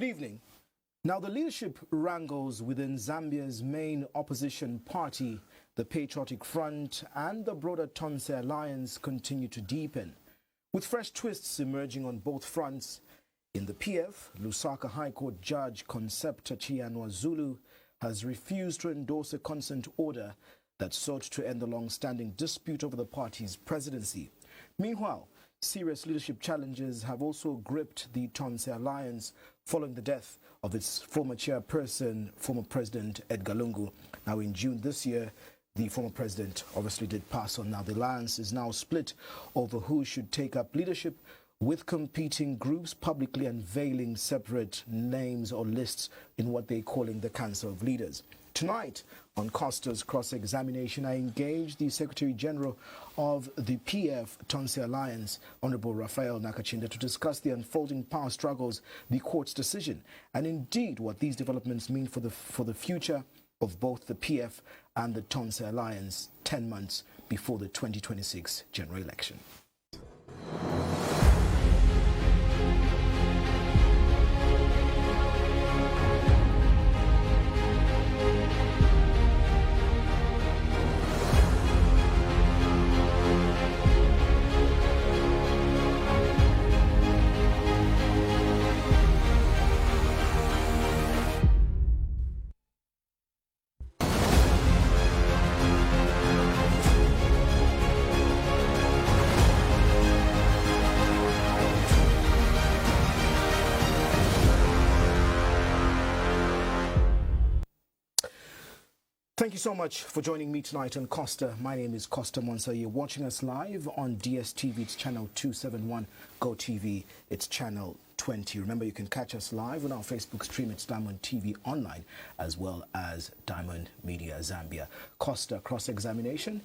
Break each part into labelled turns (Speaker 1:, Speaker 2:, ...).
Speaker 1: evening. Now, the leadership wrangles within Zambia's main opposition party, the Patriotic Front, and the broader Tonse Alliance continue to deepen, with fresh twists emerging on both fronts. In the PF, Lusaka High Court Judge Concepta Chianwa Zulu has refused to endorse a consent order that sought to end the long-standing dispute over the party's presidency. Meanwhile, serious leadership challenges have also gripped the Tonse Alliance following the death of its former chairperson, former President Edgar Lungu. Now, in June this year, the former president obviously did pass on. Now, the alliance is now split over who should take up leadership, with competing groups publicly unveiling separate names or lists in what they're calling the Council of Leaders. Tonight, on Costa's cross-examination, I engaged the Secretary General of the PF Tonse Alliance, Honorable Raphael Nakachinda, to discuss the unfolding power struggles, the court's decision, and indeed what these developments mean for the future of both the PF and the Tonse Alliance 10 months before the 2026 general election. Thank you so much for joining me tonight on Costa. My name is Costa Monsa. You're watching us live on DSTV. It's channel 271. GoTV, it's channel 20. Remember, you can catch us live on our Facebook stream. It's Diamond TV Online, as well as Diamond Media Zambia. Costa cross-examination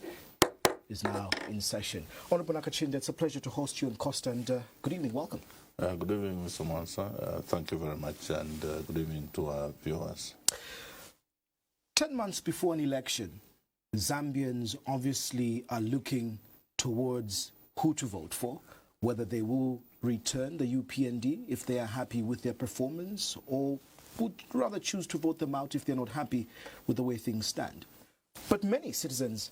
Speaker 1: is now in session. Honorable Nakachinda, it's a pleasure to host you on Costa, and good evening. Welcome.
Speaker 2: Good evening, Mr. Monsa. Thank you very much, and good evening to our viewers.
Speaker 1: 10 months before an election, Zambians obviously are looking towards who to vote for, whether they will return the UPND if they are happy with their performance, or would rather choose to vote them out if they're not happy with the way things stand. But many citizens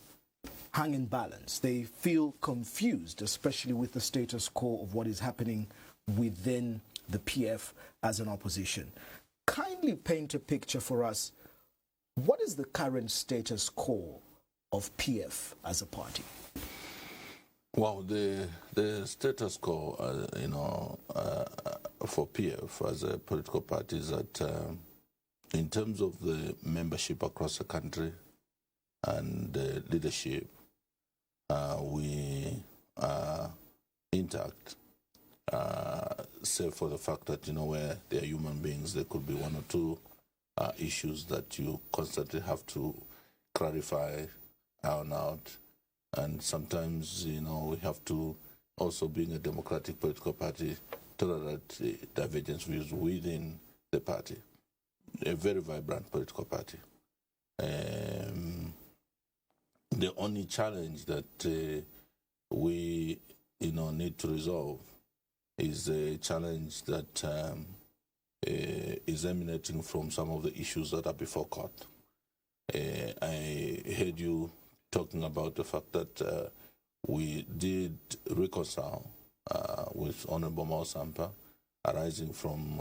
Speaker 1: hang in balance. They feel confused, especially with the status quo of what is happening within the PF as an opposition. Kindly paint a picture for us. What is the current status quo of PF as a party?
Speaker 2: Well, the status quo, for PF as a political party is that in terms of the membership across the country and the leadership, we are intact, save for the fact that, where they are human beings, there could be one or two issues that you constantly have to clarify, iron out, and sometimes, we have to, also being a democratic political party, tolerate divergence views within the party. A very vibrant political party. The only challenge that we, need to resolve is a challenge that is emanating from some of the issues that are before court. I heard you talking about the fact that we did reconcile with Honorable Mao Sampa, arising from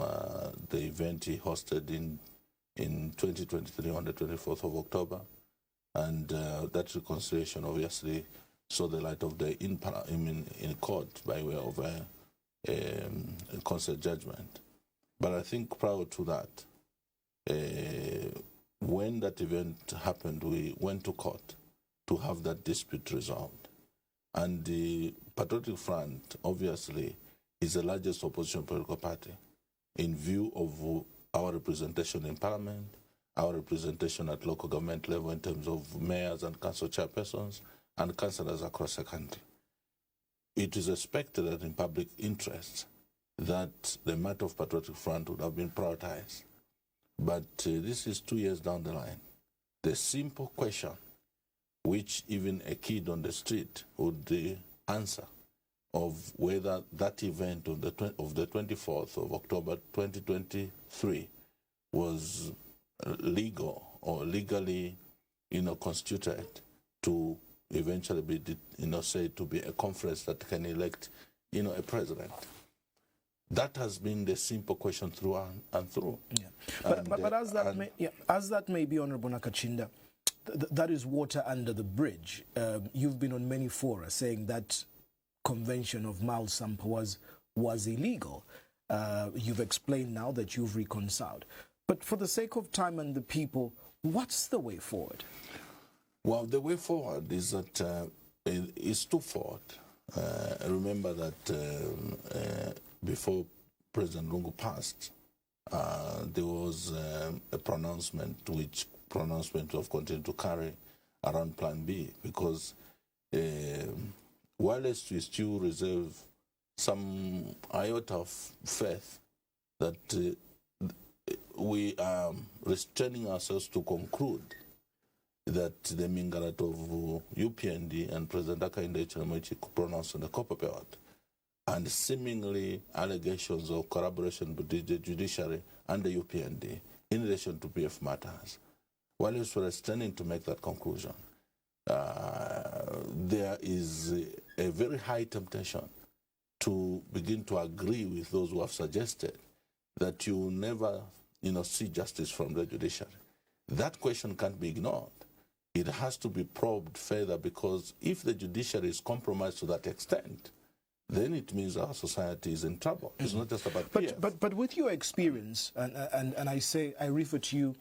Speaker 2: the event he hosted in 2023 on the 24th of October. And that reconciliation obviously saw the light of day in court by way of a consent judgment. But I think prior to that, when that event happened, we went to court to have that dispute resolved. And the Patriotic Front, obviously, is the largest opposition political party in view of our representation in Parliament, our representation at local government level in terms of mayors and council chairpersons and councillors across the country. It is expected that in public interest, that the matter of Patriotic Front would have been prioritized. But this is 2 years down the line. The simple question, which even a kid on the street would answer, of whether that event of the 24th of October 2023 was legal or legally, constituted to eventually be, said to be a conference that can elect, a president. That has been the simple question through and through.
Speaker 1: Yeah. But as that may be, Honorable Nakachinda, that is water under the bridge. You've been on many fora saying that convention of Mal Sampa was illegal. You've explained now that you've reconciled. But for the sake of time and the people, what's the way forward?
Speaker 2: Well, the way forward is that it's twofold. Remember that before President Lungu passed, there was a pronouncement of continuing to carry around Plan B, because whilst we still reserve some iota of faith that we are restraining ourselves to conclude that the Mingarat of UPND and President Nakachinda could pronounce on the copper belt, and seemingly allegations of collaboration between the judiciary and the UPND in relation to PF matters. While we were restraining to make that conclusion, there is a very high temptation to begin to agree with those who have suggested that you never, see justice from the judiciary. That question can't be ignored. It has to be probed further, because if the judiciary is compromised to that extent, then it means our society is in trouble. It's not just about PF.
Speaker 1: But with your experience, and I refer to you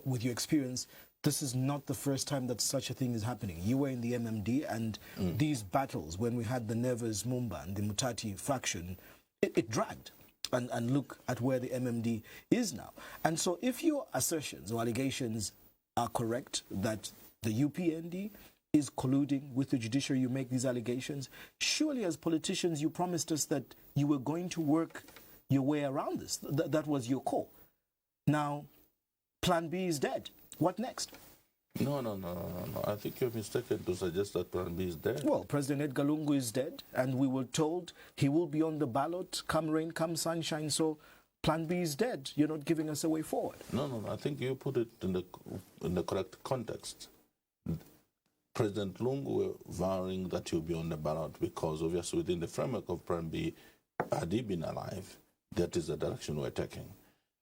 Speaker 1: with your experience, this is not the first time that such a thing is happening. You were in the MMD, and these battles, when we had the Nevers Mumba and the Mutati faction, it dragged. And look at where the MMD is now. And so if your assertions or allegations are correct, that the UPND is colluding with the judiciary, you make these allegations, surely as politicians you promised us that you were going to work your way around this. That was your call. Now, Plan B is dead. What next?
Speaker 2: No. I think you're mistaken to suggest that Plan B is dead.
Speaker 1: Well, President Edgar Lungu is dead, and we were told he will be on the ballot, come rain, come sunshine, so Plan B is dead. You're not giving us a way forward.
Speaker 2: No. I think you put it in the correct context. President Lungu were vowing that he'll be on the ballot because, obviously, within the framework of Plan B, had he been alive, that is the direction we're taking.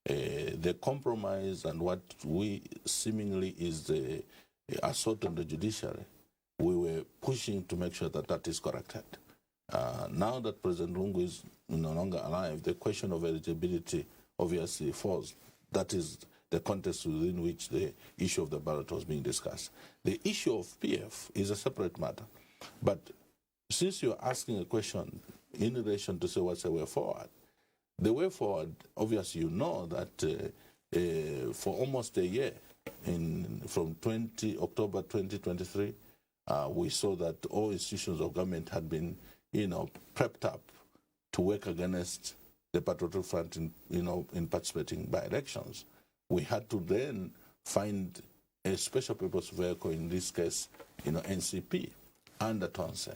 Speaker 2: The compromise and what we seemingly is the assault on the judiciary, we were pushing to make sure that that is corrected. Now that President Lungu is no longer alive, the question of eligibility obviously falls. That is the context within which the issue of the ballot was being discussed. The issue of PF is a separate matter. But since you're asking a question in relation to say what's the way forward, the way forward, obviously, you know that for almost a year, from October 2023, we saw that all institutions of government had been, prepped up to work against the Patriotic Front in participating by elections. We had to then find a special purpose vehicle, in this case, NCP, under Tonse,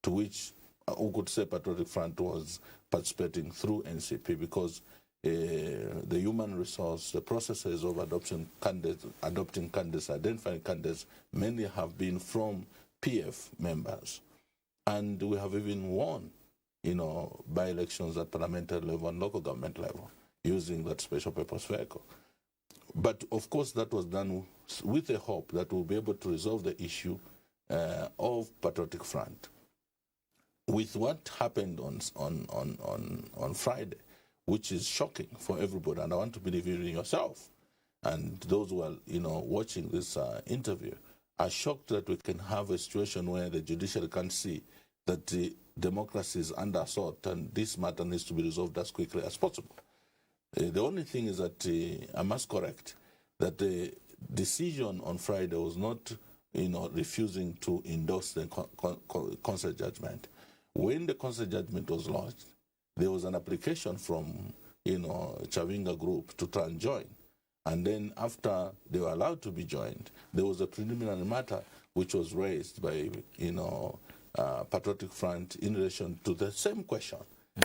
Speaker 2: to which who could say Patriotic Front was participating through NCP, because the human resource, the processes of adopting candidates, identifying candidates, mainly have been from PF members. And we have even won, by-elections at parliamentary level and local government level using that special purpose vehicle. But, of course, that was done with the hope that we'll be able to resolve the issue of Patriotic Front. With what happened on Friday, which is shocking for everybody, and I want to believe you yourself, and those who are watching this interview, are shocked that we can have a situation where the judiciary can see that the democracy is under assault, and this matter needs to be resolved as quickly as possible. The only thing is that I must correct that the decision on Friday was not, refusing to endorse the consent judgment. When the consent judgment was lodged, there was an application from, Chavinga Group to try and join. And then after they were allowed to be joined, there was a preliminary matter which was raised by, Patriotic Front in relation to the same question,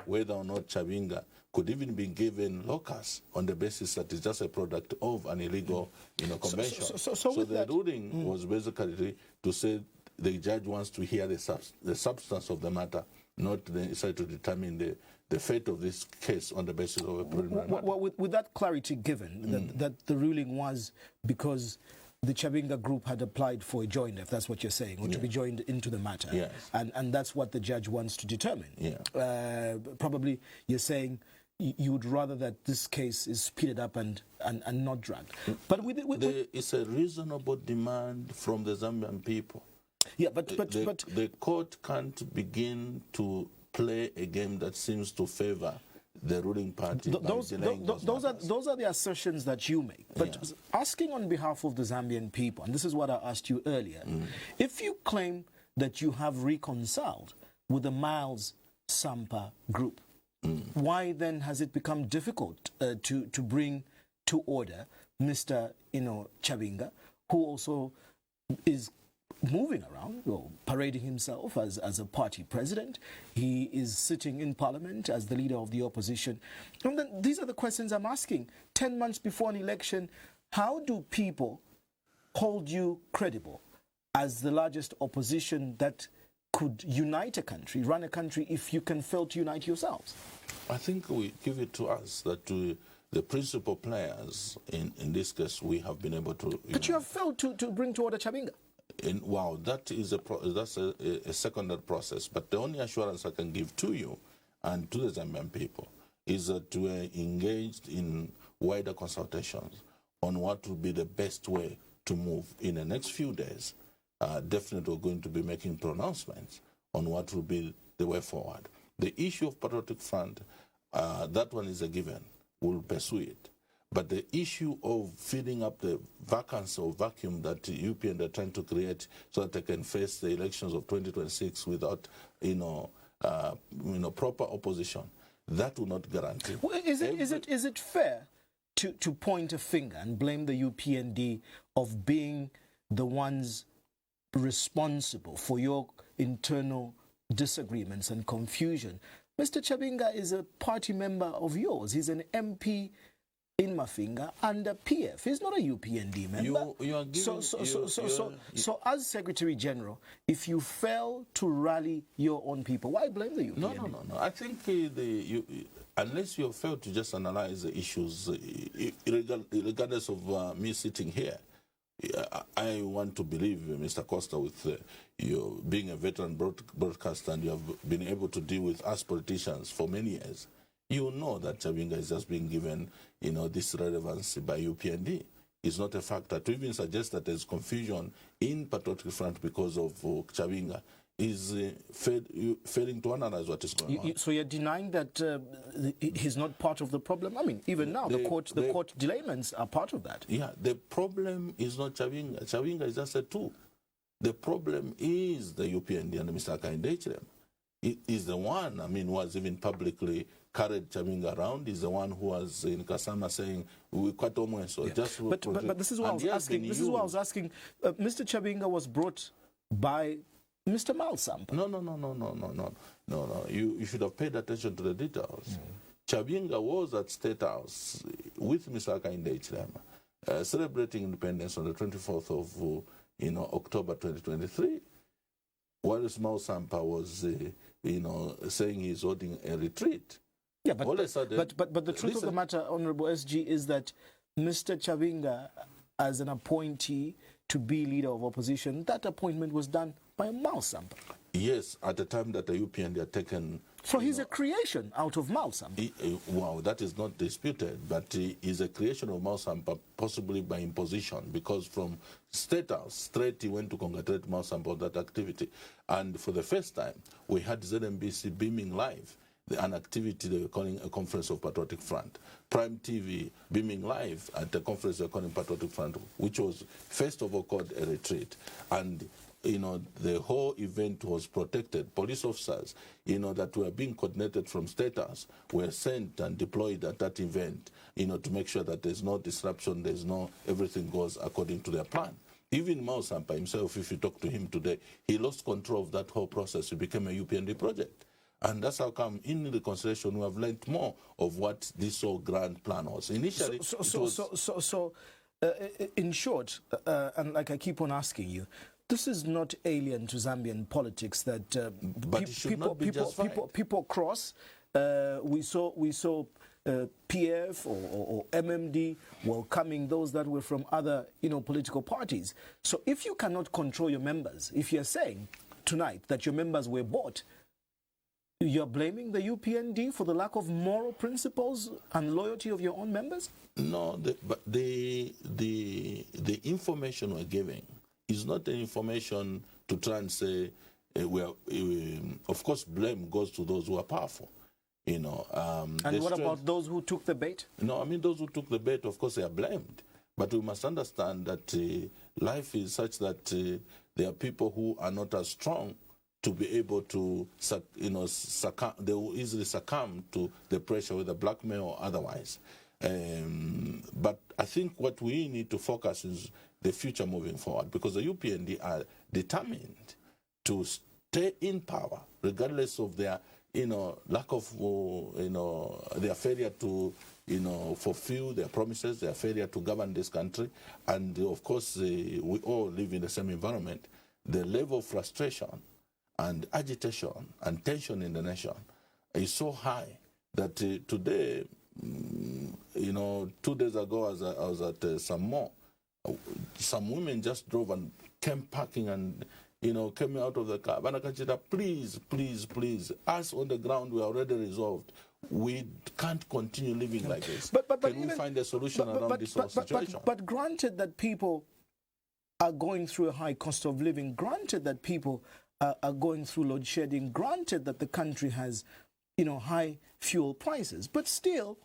Speaker 2: whether or not Chabinga could even be given locus on the basis that it's just a product of an illegal convention. So the ruling was basically to say the judge wants to hear the substance of the matter, not necessarily to determine the fate of this case on the basis of a preliminary matter.
Speaker 1: Well, with that clarity given, that the ruling was because the Chabinga group had applied for a joiner, if that's what you're saying, or to be joined into the matter.
Speaker 2: Yes.
Speaker 1: And that's what the judge wants to determine.
Speaker 2: Yeah.
Speaker 1: Probably you're saying you would rather that this case is speeded up and not dragged. But
Speaker 2: it's a reasonable demand from the Zambian people.
Speaker 1: Yeah, but
Speaker 2: the court can't begin to play a game that seems to favor the ruling party. Those
Speaker 1: are the assertions that you make. But asking on behalf of the Zambian people, and this is what I asked you earlier, if you claim that you have reconciled with the Miles Sampa group, why then has it become difficult to bring to order Mr. Chabinga, who also is moving around, parading himself as a party president? He is sitting in parliament as the leader of the opposition. And then these are the questions I'm asking. 10 months before an election, how do people hold you credible as the largest opposition that could unite a country, run a country, if you can fail to unite yourselves?
Speaker 2: I think we give it to us that the principal players in this case, we have been able to...
Speaker 1: You have failed to bring to order Chabinga.
Speaker 2: Wow, that is that's a secondary process. But the only assurance I can give to you and to the Zambian people is that we're engaged in wider consultations on what will be the best way to move in the next few days. Definitely we're going to be making pronouncements on what will be the way forward. The issue of Patriotic Front, that one is a given. We'll pursue it. But the issue of filling up the vacancy or vacuum that the UPN are trying to create so that they can face the elections of 2026 without, proper opposition, that will not guarantee.
Speaker 1: Well, is it fair to point a finger and blame the UPND of being the ones responsible for your internal disagreements and confusion? Mr. Chabinga is a party member of yours. He's an MP in Mafinga under PF. He's not a UPND member. So as Secretary General, if you fail to rally your own people, why blame the UPND?
Speaker 2: No. I think unless you fail to just analyze the issues, regardless of me sitting here, I want to believe, Mr. Costa, with you being a veteran broadcaster and you have been able to deal with us politicians for many years, you know that Chabinga is just being given, this relevancy by UPND. It's not a factor. To even suggest that there's confusion in Patriotic Front because of Chabinga is failing to analyze what is going on.
Speaker 1: So you're denying that he's not part of the problem? I mean, even now, the court delayments are part of that.
Speaker 2: Yeah, the problem is not Chabinga. Chabinga is just a tool. The problem is the UPND and Mr. Nakachinda. He is the one, who has even publicly carried Chabinga around. He's the one who was in Kasama saying, we quite almost. So
Speaker 1: but this is what I was asking. This is what I was asking. Mr. Chabinga was brought by Mr. Malsamp. No.
Speaker 2: You should have paid attention to the details. Chabinga was at State House with Mr. Nakachinda, celebrating independence on the 24th of October 2023. Whilst Malsampa was saying he's holding a retreat.
Speaker 1: Yeah, but the truth of the matter, Honorable SG, is that Mr. Chabinga, as an appointee to be leader of opposition, that appointment was done by Malsampa.
Speaker 2: Yes, at the time that the UPND had taken...
Speaker 1: So he's a creation out of Malsampa.
Speaker 2: Wow, that is not disputed, but he is a creation of Malsampa, possibly by imposition, because from State House, straight he went to congratulate Malsampa on that activity. And for the first time, we had ZNBC beaming live an activity they were calling a Conference of Patriotic Front. Prime TV beaming live at the conference they were calling Patriotic Front, which was first of all called a retreat. And the whole event was protected. Police officers, that were being coordinated from State House were sent and deployed at that event, to make sure that there's no disruption, everything goes according to their plan. Even Mao Sampa himself, if you talk to him today, he lost control of that whole process. It became a UPND project. And that's how come in the reconciliation we have learned more of what this so grand plan was. Initially,
Speaker 1: in short, and like I keep on asking you, this is not alien to Zambian politics that people cross. We saw PF or MMD welcoming those that were from other political parties. So if you cannot control your members, if you're saying tonight that your members were bought, you're blaming the UPND for the lack of moral principles and loyalty of your own members?
Speaker 2: No, but the information we're giving is not the information to try and say, of course, blame goes to those who are powerful. And
Speaker 1: what about those who took the bait?
Speaker 2: No, I mean, those who took the bait, of course, they are blamed. But we must understand that life is such that there are people who are not as strong to be able to, succumb. They will easily succumb to the pressure, whether blackmail or otherwise. But I think what we need to focus is the future moving forward, because the UPND are determined to stay in power, regardless of their, lack of, their failure to, fulfill their promises, their failure to govern this country. And of course, we all live in the same environment. The level of frustration and agitation and tension in the nation is so high that today, 2 days ago, I was at Samoa. Some women just drove and came packing and, came out of the car. Nakachinda, please, please, please, us on the ground, we are already resolved. We can't continue living like this. Can we find a solution around this whole situation?
Speaker 1: But granted that people are going through a high cost of living, granted that people are going through load shedding, granted that the country has, high fuel prices, but still,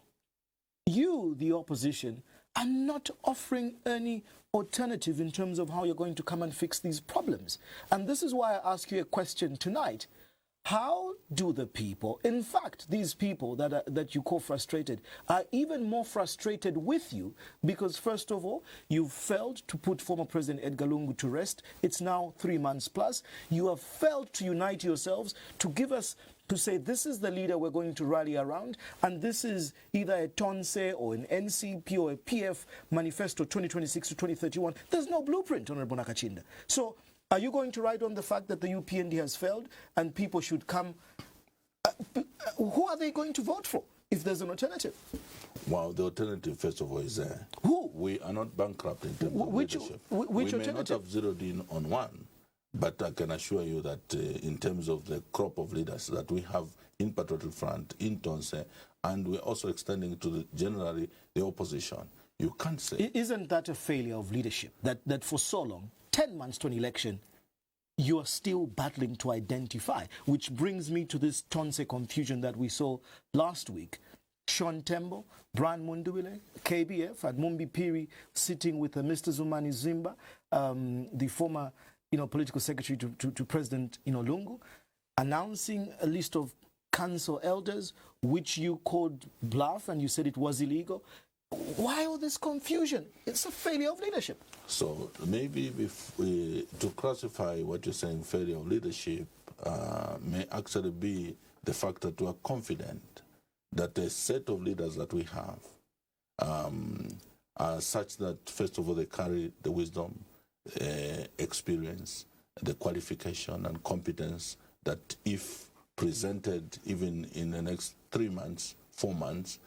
Speaker 1: you, the opposition, are not offering any alternative in terms of how you're going to come and fix these problems. And this is why I ask you a question tonight. How do the people, in fact, these people that you call frustrated, are even more frustrated with you because, first of all, you failed to put former President Edgar Lungu to rest. It's now 3 months plus. You have failed to unite yourselves to give us, to say this is the leader we're going to rally around, and this is either a TONSE or an NCP or a PF manifesto 2026 to 2031. There's no blueprint, Honorable Nakachinda. So, are you going to write on the fact that the UPND has failed and people should come? Who are they going to vote for if there's an alternative?
Speaker 2: Well, the alternative, first of all, is there.
Speaker 1: Who?
Speaker 2: We are not bankrupt in terms of leadership.
Speaker 1: Which
Speaker 2: we
Speaker 1: alternative?
Speaker 2: may not have zeroed in on one, but I can assure you that in terms of the crop of leaders that we have in Patriotic Front, in TONSE, and we're also extending to generally the opposition, you can't say.
Speaker 1: Isn't that a failure of leadership? That for so long, 10 months to an election, you are still battling to identify, which brings me to this TONSE confusion that we saw last week. Sean Tembo, Brian Munduwile, KBF, and Mumbi Piri sitting with Mr. Zumani Zimba, the former political secretary to President Lungu, announcing a list of council elders, which you called bluff and you said it was illegal. Why all this confusion? It's a failure of leadership. So
Speaker 2: maybe to classify what you're saying, failure of leadership, may actually be the fact that we are confident that the set of leaders that we have are such that, first of all, they carry the wisdom, experience, the qualification and competence that if presented even in the next 3 months, 4 months,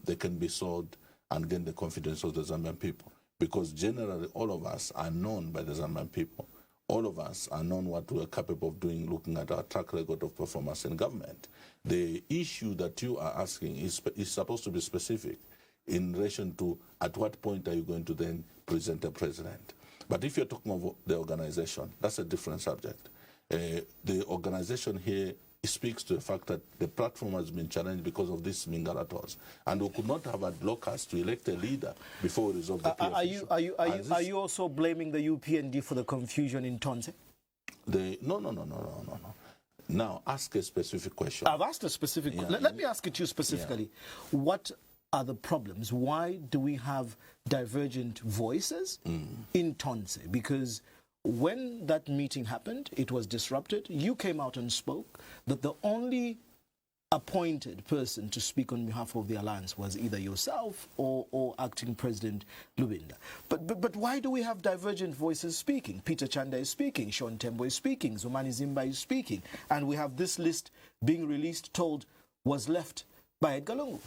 Speaker 2: they can be sold and gain the confidence of the Zambian people. Because generally, all of us are known by the Zambian people. All of us are known what we are capable of doing, looking at our track record of performance in government. The issue that you are asking is supposed to be specific in relation to at what point are you going to then present a president. But if you're talking about the organization, that's a different subject. The organization here speaks to the fact that the platform has been challenged because of these Mingalatos. And we could not have had locals to elect a leader before we resolve the PF
Speaker 1: Are you also blaming the UPND for the confusion in TONSE?
Speaker 2: No. Now, ask a specific question.
Speaker 1: I've asked a specific question. Let me ask it to you specifically. Yeah. What are the problems? Why do we have divergent voices in Tonse? Because when that meeting happened, it was disrupted. You came out and spoke that the only appointed person to speak on behalf of the alliance was either yourself or acting President Lubinda. But why do we have divergent voices speaking? Peter Chanda is speaking, Sean Tembo is speaking, Zumani Zimba is speaking, and we have this list being released told was left by Edgar Lungu.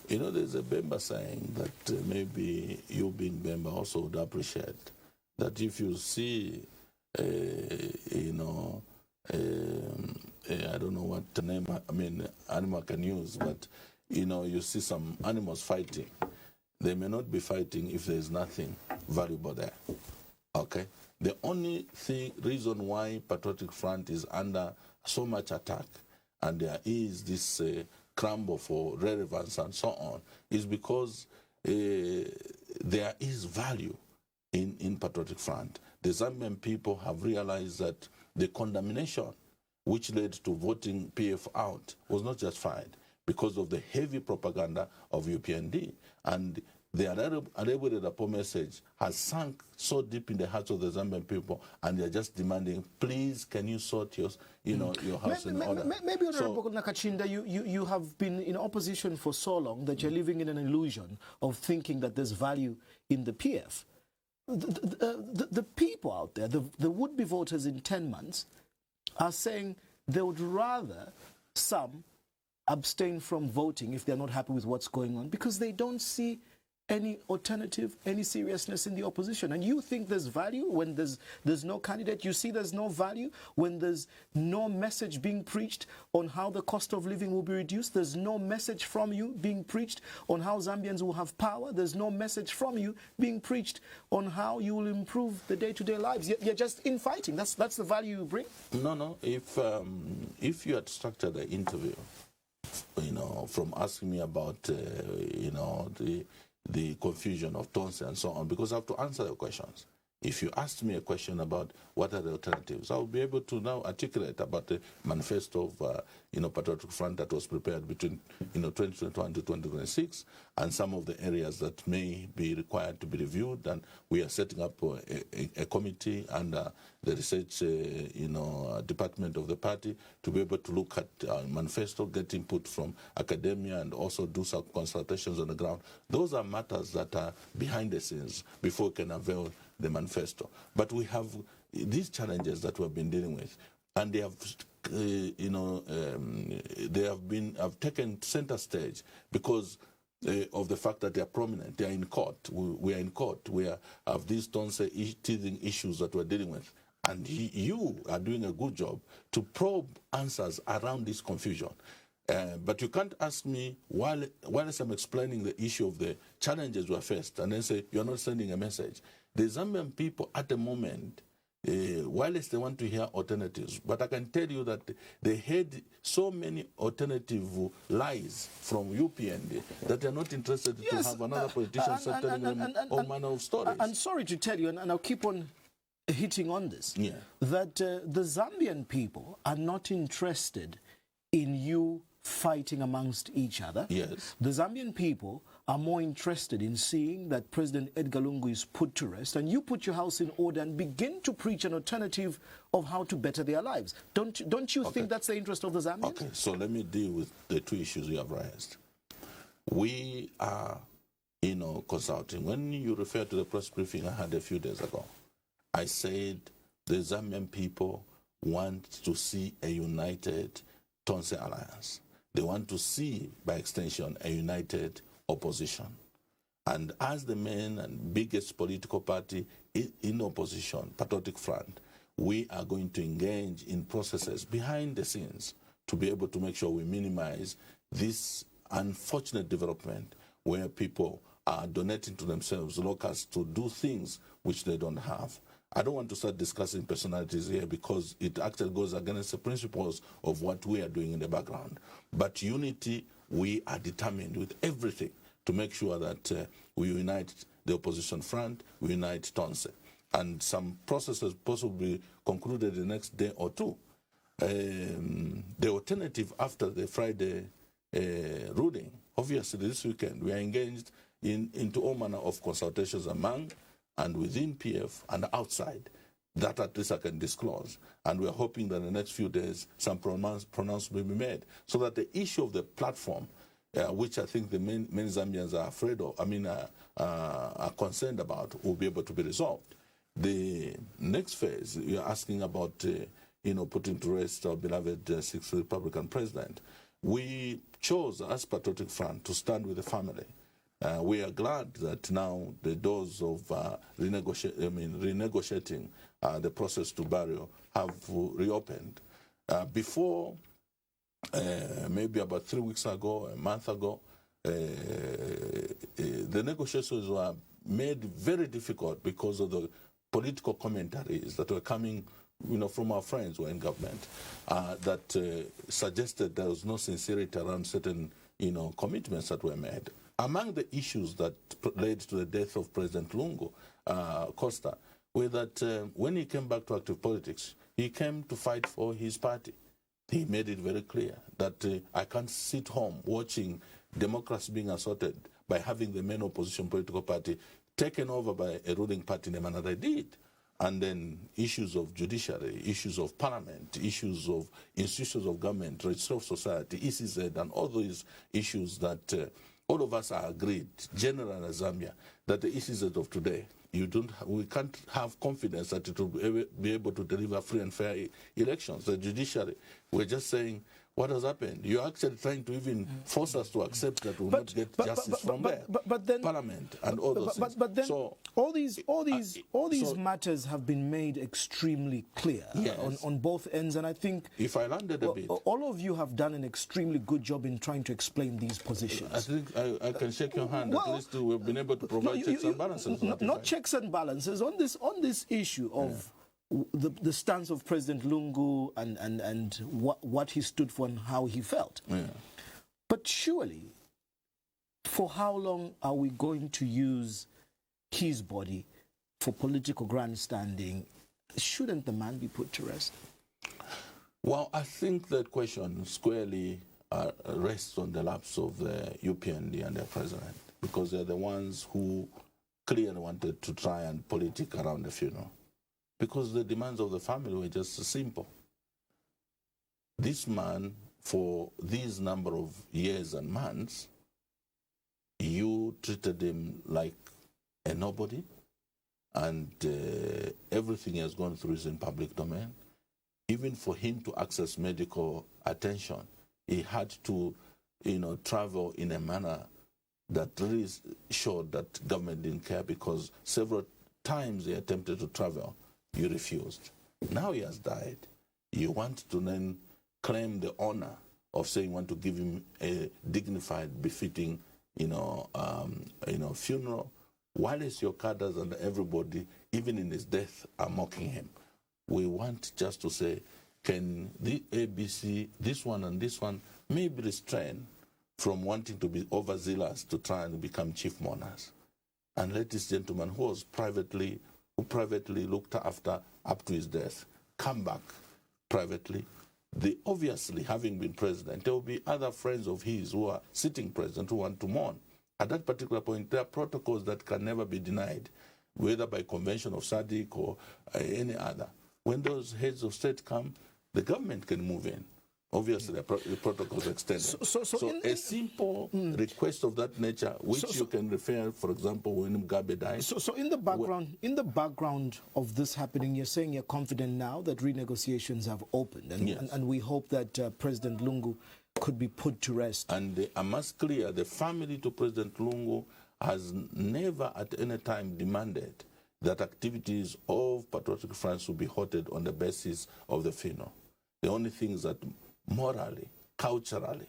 Speaker 2: You know, there's a Bemba saying that maybe you being Bemba also would appreciate that if you see, I don't know what name, animal can use, but, you see some animals fighting. They may not be fighting if there's nothing valuable there, okay? The only reason why Patriotic Front is under so much attack and there is this crumble for relevance and so on is because there is value in Patriotic Front. The Zambian people have realized that the condemnation which led to voting PF out was not justified because of the heavy propaganda of UPND. And the Arebo Dapo message has sunk so deep in the hearts of the Zambian people, and they're just demanding, please, can you sort your house in order?
Speaker 1: Maybe, Honorable Nakachinda, you have been in opposition for so long that you're living in an illusion of thinking that there's value in the PF. The people out there, the would-be voters in 10 months, are saying they would rather some abstain from voting if they're not happy with what's going on because they don't see any alternative, any seriousness in the opposition. And you think there's value when there's no candidate? You see there's no value when there's no message being preached on how the cost of living will be reduced? There's no message from you being preached on how Zambians will have power? There's no message from you being preached on how you will improve the day-to-day lives? You're just infighting. That's the value you bring?
Speaker 2: No. If you had structured the interview, from asking me about, the confusion of Tonse and so on, because I have to answer the questions. If you asked me a question about what are the alternatives, I will be able to now articulate about the manifesto of, Patriotic Front that was prepared between, 2021 to 2026, and some of the areas that may be required to be reviewed. And we are setting up a committee under the research, department of the party to be able to look at our manifesto, get input from academia, and also do some consultations on the ground. Those are matters that are behind the scenes before we can avail the manifesto. But we have these challenges that we've been dealing with, and they have, have taken center stage because of the fact that they are prominent. They are in court. We are in court. We have these teething issues that we're dealing with. And you are doing a good job to probe answers around this confusion. But you can't ask me, while I'm explaining the issue of the challenges we are faced, and then say, you're not sending a message. The Zambian people at the moment, whilst they want to hear alternatives, but I can tell you that they heard so many alternative lies from UPND that they're not interested to have another politician telling them all manner of stories.
Speaker 1: I'm sorry to tell you, and I'll keep on hitting on this, that the Zambian people are not interested in you fighting amongst each other.
Speaker 2: Yes.
Speaker 1: The Zambian people are more interested in seeing that President Edgar Lungu is put to rest and you put your house in order and begin to preach an alternative of how to better their lives. Don't you think that's the interest of the Zambians?
Speaker 2: Okay, so let me deal with the two issues you have raised. We are, consulting. When you refer to the press briefing I had a few days ago, I said the Zambian people want to see a united Tonse alliance. They want to see, by extension, a united opposition. And as the main and biggest political party in opposition, Patriotic Front, we are going to engage in processes behind the scenes to be able to make sure we minimize this unfortunate development where people are donating to themselves locals to do things which they don't have. I don't want to start discussing personalities here because it actually goes against the principles of what we are doing in the background. But unity, we are determined with everything to make sure that we unite the opposition front, we unite Tonse. And some processes possibly concluded the next day or two. The alternative after the Friday ruling, Obviously, this weekend we are engaged into all manner of consultations among and within PF and outside. That at least I can disclose. And we're hoping that in the next few days some pronouncement will be made so that the issue of the platform, which I think the many Zambians are afraid of, are concerned about, will be able to be resolved. The next phase, you're asking about, putting to rest our beloved sixth Republican president. We chose, as Patriotic Front, to stand with the family. We are glad that now the doors of renegotiating the process to burial have reopened. Before, maybe about 3 weeks ago, a month ago, the negotiations were made very difficult because of the political commentaries that were coming from our friends who are in government that suggested there was no sincerity around certain commitments that were made. Among the issues that led to the death of President Lungu Costa were that when he came back to active politics, he came to fight for his party. He made it very clear that I can't sit home watching democracy being assaulted by having the main opposition political party taken over by a ruling party in the manner they did. And then issues of judiciary, issues of parliament, issues of institutions of government, registry of society, ECZ, and all those issues that all of us are agreed, generally in Zambia, that the ECZ of today, we can't have confidence that it will be able to deliver free and fair elections. The judiciary, we're just saying, what has happened? You're actually trying to even force us to accept that we will not get justice from there.
Speaker 1: But then,
Speaker 2: Parliament and all those things.
Speaker 1: But then,
Speaker 2: so,
Speaker 1: all these matters have been made extremely clear on both ends, and I think
Speaker 2: if I landed a bit,
Speaker 1: all of you have done an extremely good job in trying to explain these positions.
Speaker 2: I think I can shake your hand. At least we've been able to provide checks and balances.
Speaker 1: Not checks and balances on this issue of. The stance of President Lungu and what he stood for and how he felt.
Speaker 2: Yeah.
Speaker 1: But surely, for how long are we going to use his body for political grandstanding? Shouldn't the man be put to rest?
Speaker 2: Well, I think that question squarely rests on the laps of the UPND and their president, because they're the ones who clearly wanted to try and politic around the funeral. Because the demands of the family were just simple. This man, for these number of years and months, you treated him like a nobody, and everything he has gone through is in public domain. Even for him to access medical attention, he had to, travel in a manner that really showed that government didn't care, because several times he attempted to travel. You refused. Now he has died. You want to then claim the honor of saying you want to give him a dignified, befitting, funeral, while your cadres and everybody, even in his death, are mocking him. We want just to say, can the ABC, this one and this one, may be restrained from wanting to be overzealous to try and become chief mourners, and let this gentleman who privately looked after up to his death come back privately. Obviously, having been president, there will be other friends of his who are sitting president who want to mourn. At that particular point, there are protocols that can never be denied, whether by convention of SADC or any other. When those heads of state come, the government can move in. Obviously, the protocols extended. So a simple request of that nature, which you can refer, for example, when Mugabe died.
Speaker 1: So in the background of this happening, you're saying you're confident now that renegotiations have opened, and,
Speaker 2: yes.
Speaker 1: and we hope that President Lungu could be put to rest.
Speaker 2: And I must clear, the family to President Lungu has never at any time demanded that activities of Patriotic France will be halted on the basis of the funeral. The only thing is that morally, culturally,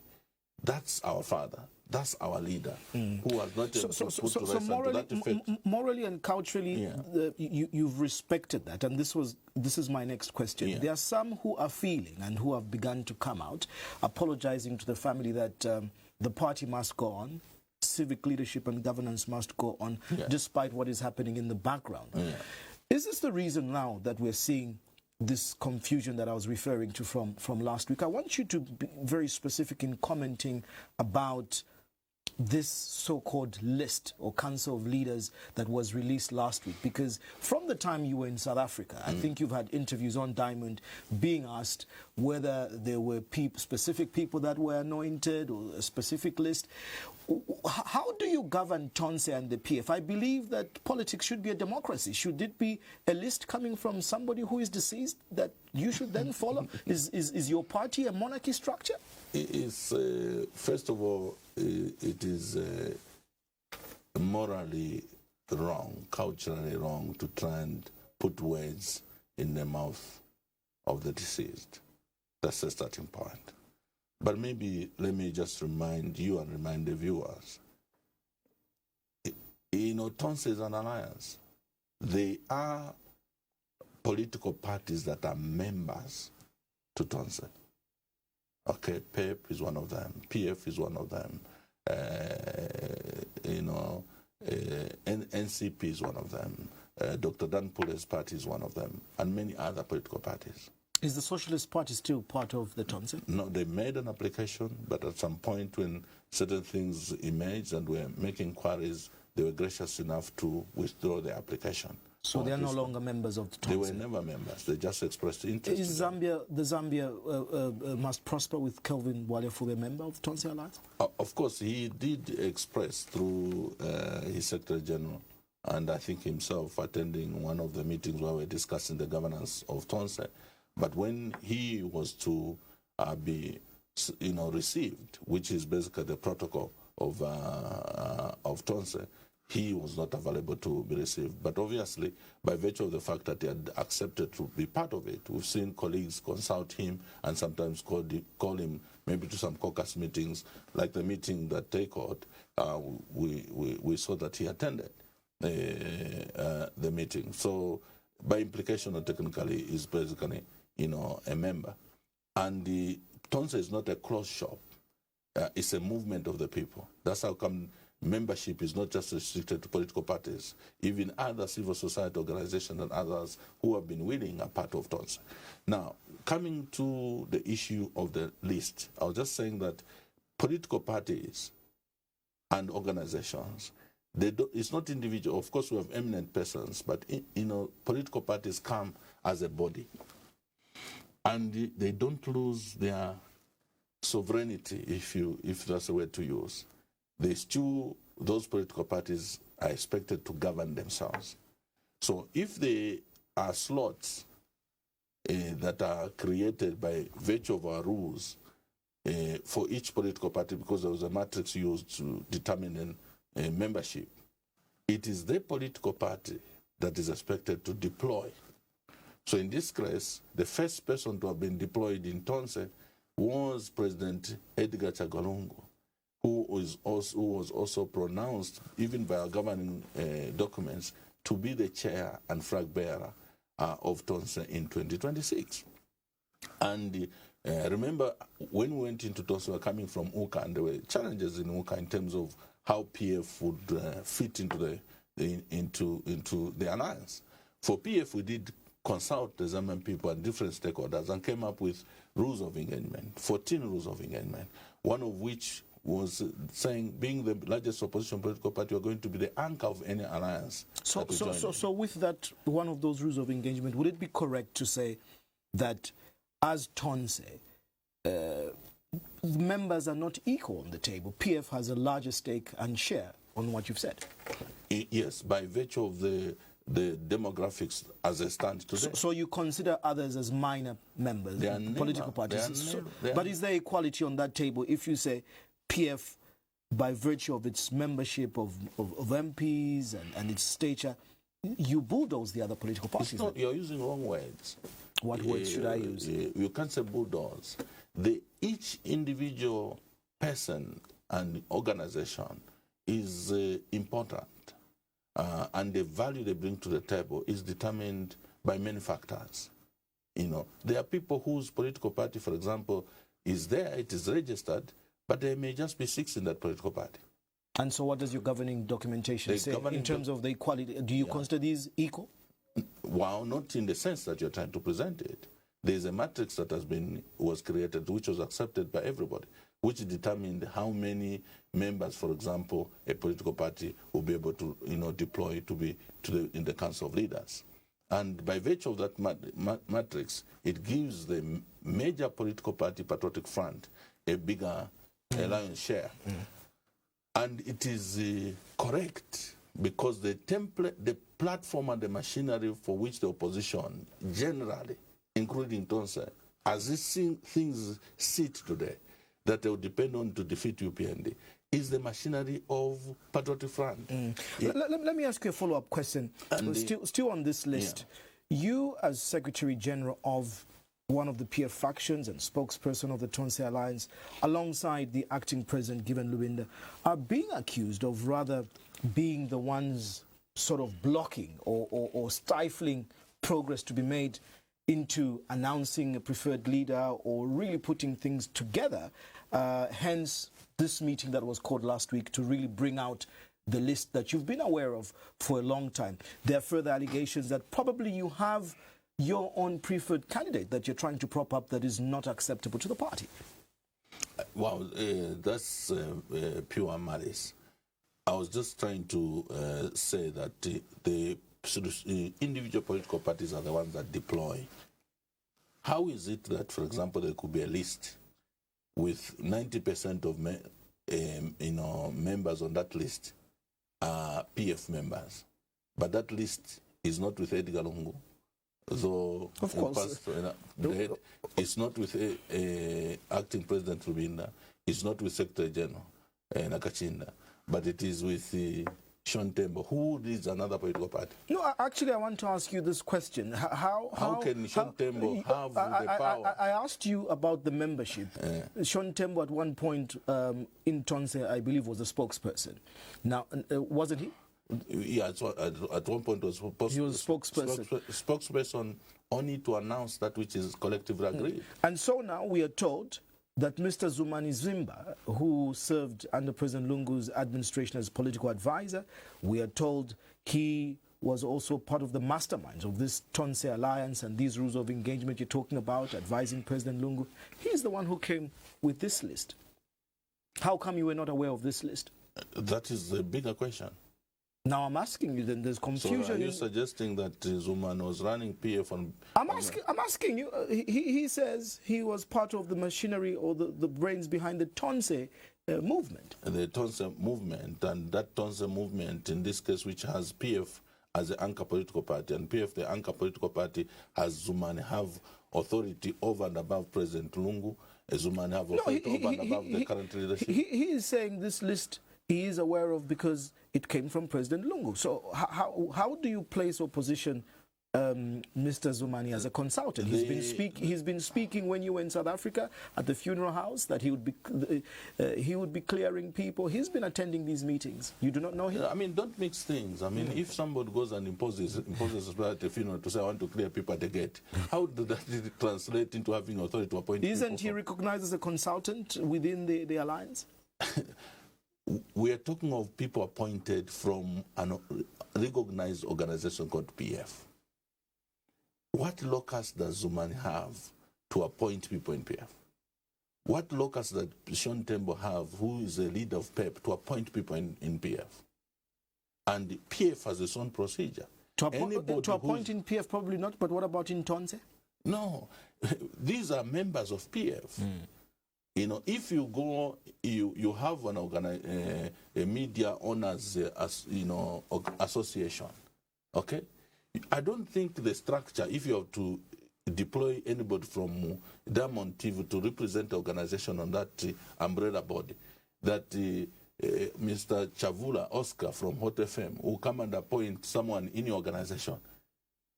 Speaker 2: that's our father, that's our leader, who has not put to rest to that effect.
Speaker 1: Morally and culturally, you've respected that, and this is my next question. Yeah. There are some who are feeling and who have begun to come out, apologizing to the family that the party must go on, civic leadership and governance must go on, despite what is happening in the background. Yeah. Is this the reason now that we're seeing this confusion that I was referring to from last week? I want you to be very specific in commenting about this so-called list or council of leaders that was released last week? Because from the time you were in South Africa, I think you've had interviews on Diamond being asked whether there were specific people that were anointed or a specific list. How do you govern Tonse and the PF? I believe that politics should be a democracy. Should it be a list coming from somebody who is deceased that you should then follow? Is your party a monarchy structure?
Speaker 2: It is, first of all, it is morally wrong, culturally wrong to try and put words in the mouth of the deceased. That's the starting point. But maybe let me just remind you and remind the viewers. You know, Tonse is an alliance. They are political parties that are members to Tonse. Okay, PEP is one of them. PF is one of them. NCP is one of them. Dr. Dan Pule's party is one of them, and many other political parties.
Speaker 1: Is the Socialist Party still part of the Tonse?
Speaker 2: No, they made an application, but at some point when certain things emerged and were making inquiries, they were gracious enough to withdraw the application.
Speaker 1: So they are no longer members of the Tonse?
Speaker 2: They were never members. They just expressed interest.
Speaker 1: Is Zambia must prosper with Kelvin Walefu a member of Tonse Alliance?
Speaker 2: Of course, he did express through his Secretary General, and I think himself attending one of the meetings where we were discussing the governance of Tonse. But when he was to be, received, which is basically the protocol of Tonse, he was not available to be received. But obviously, by virtue of the fact that he had accepted to be part of it, we've seen colleagues consult him and sometimes call him maybe to some caucus meetings, like the meeting that they called. We saw that he attended the meeting. So by implication, or technically, is basically, a member. And the Tonse is not a closed shop. It's a movement of the people. That's how come membership is not just restricted to political parties. Even other civil society organizations and others who have been willing are part of Tonse. Now, coming to the issue of the list, I was just saying that political parties and organizations, it's not individual. Of course, we have eminent persons, but political parties come as a body, and they don't lose their sovereignty, if that's a word to use. Those political parties are expected to govern themselves. So if there are slots that are created by virtue of our rules for each political party, because there was a matrix used to determine membership, it is the political party that is expected to deploy. So in this case, the first person to have been deployed in Tonse was President Edgar Chagwa, who was also pronounced, even by our governing documents, to be the chair and flag bearer of Tonse in 2026. And remember, when we went into Tonse, we were coming from UCA, and there were challenges in UCA in terms of how PF would fit into the alliance. For PF, we did consult the Zambian people and different stakeholders and came up with rules of engagement, 14 rules of engagement, one of which was saying, being the largest opposition political party, we're going to be the anchor of any alliance.
Speaker 1: So with that, one of those rules of engagement, would it be correct to say that as Tonse, members are not equal on the table? PF has a larger stake and share on what you've said.
Speaker 2: Yes, by virtue of the demographics as they stand today.
Speaker 1: So you consider others as minor members, political parties. But is there equality on that table if you say PF, by virtue of its membership of MPs and its stature, you bulldoze the other political parties?
Speaker 2: You're using wrong words.
Speaker 1: What words should I use?
Speaker 2: You can't say bulldoze. Each individual person and organization is important. And the value they bring to the table is determined by many factors. There are people whose political party, for example, is there, it is registered, but there may just be 6 in that political party.
Speaker 1: And so what does your governing documentation say in terms of the equality? Do you consider these equal?
Speaker 2: Well, not in the sense that you're trying to present it. There's a matrix that was created, which was accepted by everybody. which determined how many members, for example, a political party will be able to, deploy in the Council of Leaders. And by virtue of that matrix, it gives the major political party, Patriotic Front, a bigger lion's share. And it is correct because the template, the platform and the machinery for which the opposition generally, including Tonse, as things sit today, that they will depend on to defeat UPND, is the machinery of Patriotic Front.
Speaker 1: Let me ask you a follow-up question. Still on this list, you as Secretary General of one of the PF factions and spokesperson of the Tonse Alliance, alongside the acting president, Given Lubinda, are being accused of rather being the ones sort of blocking or stifling progress to be made into announcing a preferred leader or really putting things together. Hence, this meeting that was called last week to really bring out the list that you've been aware of for a long time. There are further allegations that probably you have your own preferred candidate that you're trying to prop up that is not acceptable to the party.
Speaker 2: Well, that's pure malice. I was just trying to say that the individual political parties are the ones that deploy. How is it that, for example, there could be a list with 90% of members on that list are PF members, but that list is not with Edgar Lungu, though
Speaker 1: of course
Speaker 2: it's not with acting President Rubinda, it's not with Secretary General Nakachinda, but it is with Sean Tembo, who leads another political party.
Speaker 1: No, actually, I want to ask you this question.
Speaker 2: How can Sean Tembo have the power?
Speaker 1: I asked you about the membership. Sean Tembo at one point in Tonse, I believe, was a spokesperson. Now, wasn't he?
Speaker 2: Yeah, at one point he was a spokesperson only to announce that which is collectively agreed.
Speaker 1: And so now we are told that Mr. Zumani Zimba, who served under President Lungu's administration as political advisor, we are told he was also part of the masterminds of this Tonse Alliance and these rules of engagement you're talking about, advising President Lungu. He's the one who came with this list. How come you were not aware of this list?
Speaker 2: That is the bigger question.
Speaker 1: Now I'm asking you, then there's confusion.
Speaker 2: So are you suggesting that Zuman was running PF on...
Speaker 1: I'm asking you, he says he was part of the machinery or the brains behind the Tonse movement.
Speaker 2: The Tonse movement, and that Tonse movement, in this case, which has PF as the anchor political party, and PF, the anchor political party, has Zumani have authority over and above President Lungu, Zumani have authority over and above the current leadership.
Speaker 1: He is saying this list he is aware of because it came from President Lungu. So how do you place or position Mr. Zumani as a consultant? He's been speaking when you were in South Africa at the funeral house that he would be clearing people. He's been attending these meetings. You do not know him?
Speaker 2: I mean, don't mix things. I mean, if somebody goes and imposes at the funeral to say, I want to clear people at the gate, how does that translate into having authority to appoint people?
Speaker 1: Isn't he recognized as a consultant within the alliance?
Speaker 2: We are talking of people appointed from a recognized organization called PF. What locus does Zumani have to appoint people in PF? What locus does Sean Tembo have, who is a leader of PEP, to appoint people in PF? And PF has its own procedure.
Speaker 1: To appoint in PF, probably not, but what about in Tonse?
Speaker 2: No, these are members of PF. You know, if you go, you have an a media owners, association, okay? I don't think the structure, if you have to deploy anybody from Diamond TV to represent the organization on that umbrella body, that Mr. Chavula Oscar from Hot FM will come and appoint someone in your organization.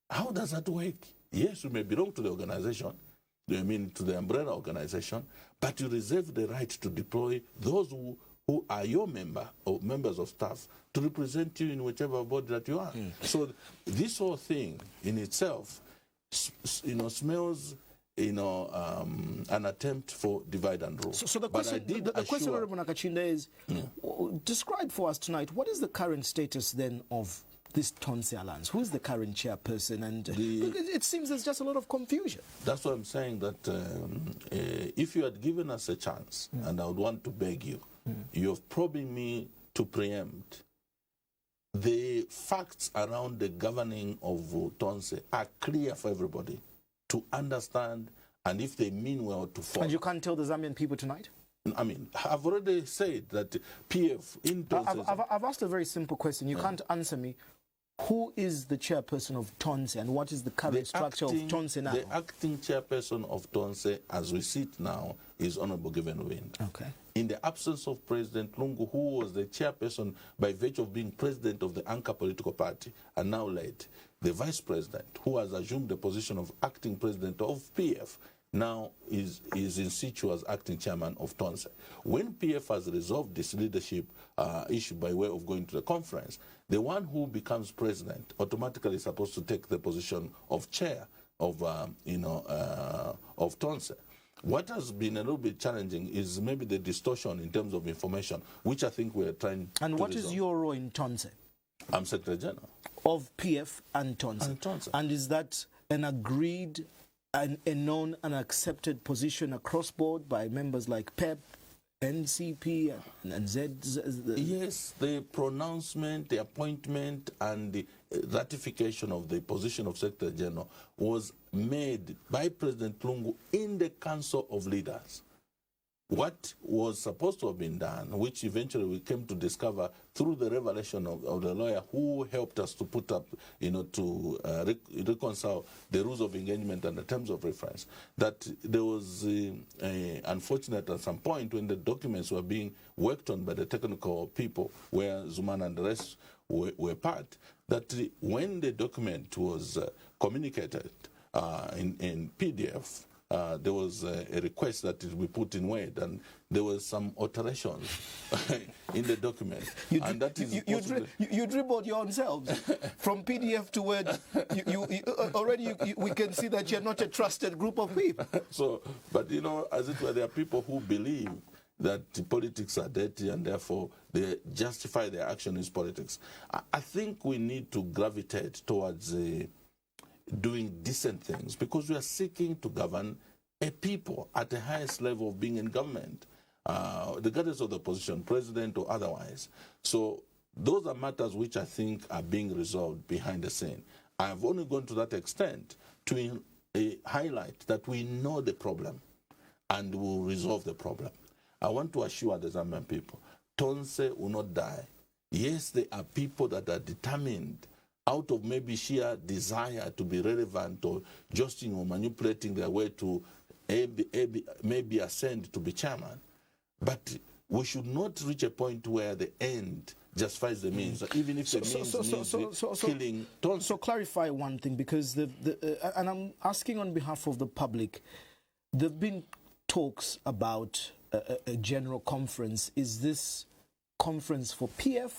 Speaker 2: How does that work? Yes, you may belong to the organization, I mean to the umbrella organization, but you reserve the right to deploy those who are your member or members of staff to represent you in whichever body that you are. So this whole thing in itself, smells, an attempt for divide and rule.
Speaker 1: So the question, the question, Honorable Nakachinda, is describe for us tonight, what is the current status then of this Tonse Alliance? Who's the current chairperson? And it seems there's just a lot of confusion.
Speaker 2: That's why I'm saying that if you had given us a chance, and I would want to beg you, you have probed me to preempt. The facts around the governing of Tonse are clear for everybody to understand, and if they mean well, to follow.
Speaker 1: And you can't tell the Zambian people tonight?
Speaker 2: I mean, I've already said that PF in Tonse...
Speaker 1: I've asked a very simple question. You can't answer me. Who is the chairperson of Tonse and what is the current structure of Tonse now?
Speaker 2: The acting chairperson of Tonse, as we sit now, is Honorable Given Wind.
Speaker 1: Okay.
Speaker 2: In the absence of President Lungu, who was the chairperson by virtue of being president of the anchor political party and now led, the vice president, who has assumed the position of acting president of PF, now is in situ as acting chairman of Tonse. When PF has resolved this leadership issue by way of going to the conference, the one who becomes president automatically is supposed to take the position of chair of of Tonse. What has been a little bit challenging is maybe the distortion in terms of information, which I think we're trying to
Speaker 1: And what
Speaker 2: resolve.
Speaker 1: is your role in Tonse?
Speaker 2: I'm Secretary General.
Speaker 1: Of PF and Tonse.
Speaker 2: And Tonse.
Speaker 1: And is that an agreed and a known and accepted position across board by members like PEP, NCP, and Z?
Speaker 2: Yes, the pronouncement, the appointment, and the ratification of the position of Secretary General was made by President Lungu in the Council of Leaders. What was supposed to have been done, which eventually we came to discover through the revelation of the lawyer who helped us to put up, to reconcile the rules of engagement and the terms of reference, that there was unfortunate at some point when the documents were being worked on by the technical people, where Zumana and the rest were part, that when the document was communicated in PDF, there was a request that it be put in Word, and there was some alterations in the document.
Speaker 1: You dribbled your own selves from PDF to Word. Already we can see that you're not a trusted group of people.
Speaker 2: So, but as it were, there are people who believe that politics are dirty and therefore they justify their action as politics. I think we need to gravitate towards doing decent things, because we are seeking to govern a people at the highest level of being in government, regardless of the position, president or otherwise. So those are matters which I think are being resolved behind the scene. I've only gone to that extent to highlight that we know the problem and will resolve the problem. I want to assure the Zambian people, Tonse will not die. Yes, there are people that are determined out of maybe sheer desire to be relevant or justing or manipulating their way to maybe ascend to be chairman. But we should not reach a point where the end justifies the means, even if the means killing Tonse.
Speaker 1: So clarify one thing, because and I'm asking on behalf of the public, there have been talks about a general conference. Is this conference for PF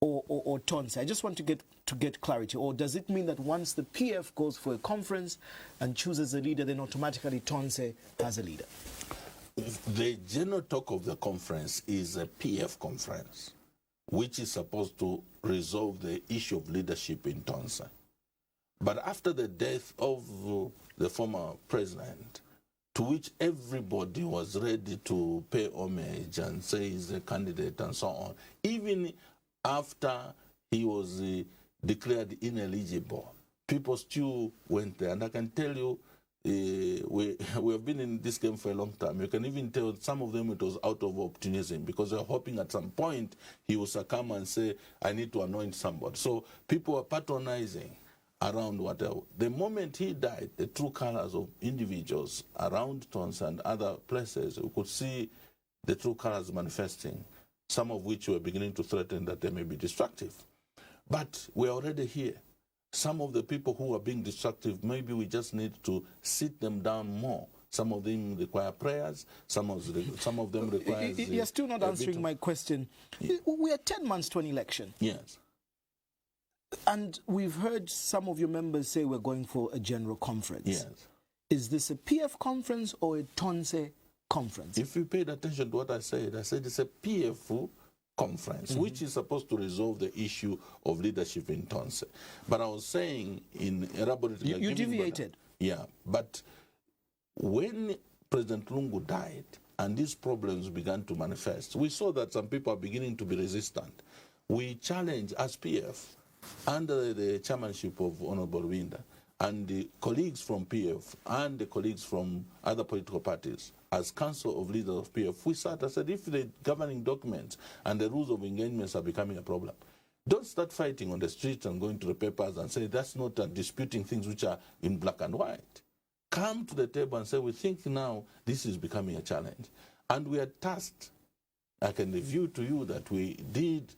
Speaker 1: or Tonse? I just want to get clarity. Or does it mean that once the PF goes for a conference and chooses a leader, then automatically Tonse has a leader?
Speaker 2: The general talk of the conference is a PF conference, which is supposed to resolve the issue of leadership in Tonse. But after the death of the former president, to which everybody was ready to pay homage and say he's a candidate and so on, even after he was declared ineligible, people still went there. And I can tell you, we have been in this game for a long time. You can even tell some of them it was out of opportunism, because they were hoping at some point he would succumb and say, I need to anoint somebody. So people were patronizing around whatever. The moment he died, the true colors of individuals around Tonse and other places, we could see the true colors manifesting, some of which were beginning to threaten that they may be destructive. But we're already here. Some of the people who are being destructive, maybe we just need to sit them down more. Some of them require prayers, some of them require...
Speaker 1: You're still not answering my question. Yeah. We are 10 months to an election.
Speaker 2: Yes.
Speaker 1: And we've heard some of your members say we're going for a general conference.
Speaker 2: Yes.
Speaker 1: Is this a PF conference or a Tonse conference?
Speaker 2: If you paid attention to what I said it's a PF conference, which is supposed to resolve the issue of leadership in Tonse. But after the death of the former president, to which everybody was ready to pay homage and say he's a candidate and so on, even after he was declared ineligible, people still went there. And I can tell you, some of them it was out of opportunism, because they were hoping at some point he would succumb and say, I need to anoint somebody. So people were patronizing around whatever. The moment he died, the true colors of individuals around Tonse and other places, we could see the true colors manifesting, some of which were beginning to threaten that they may be destructive. But we're already here. Some of the people who are being destructive, maybe we just need to sit them down more. Some of them require prayers, some of them require... conference, which is supposed to resolve the issue of leadership in Tonse. But I was saying in elaborately...
Speaker 1: You deviated.
Speaker 2: Yeah, but when President Lungu died and these problems began to manifest, we saw that some people are beginning to be resistant. We challenged as PF, under the chairmanship of Honorable Winda, and the colleagues from PF and the colleagues from other political parties, as Council of Leaders of PF, we sat and said, if the governing documents and the rules of engagements are becoming a problem, don't start fighting on the streets and going to the papers and say that's not disputing things which are in black and white. Come to the table and say, we think now this is becoming a challenge. And we are tasked, I can review to you that we did,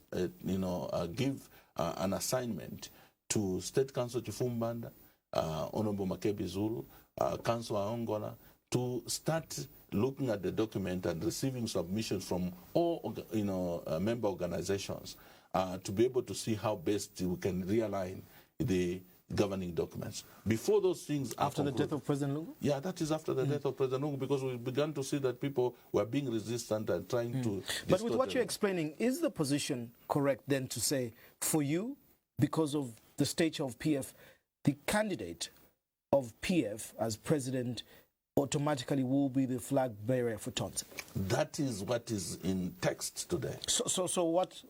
Speaker 2: give an assignment to State Council Chifumbanda, Honorable Makebi Zulu, Councilor Ongola, to start looking at the document and receiving submissions from all member organizations to be able to see how best we can realign the governing documents. Before those things...
Speaker 1: After the death of President Lungu?
Speaker 2: Yeah, that is after the death of President Lungu, because we began to see that people were being resistant and trying to...
Speaker 1: But with what you're explaining, is the position correct then to say, for you, because of the stature of PF, the candidate of PF as president automatically will be the flag bearer for Tonse?
Speaker 2: That is what is in text today.
Speaker 1: So what,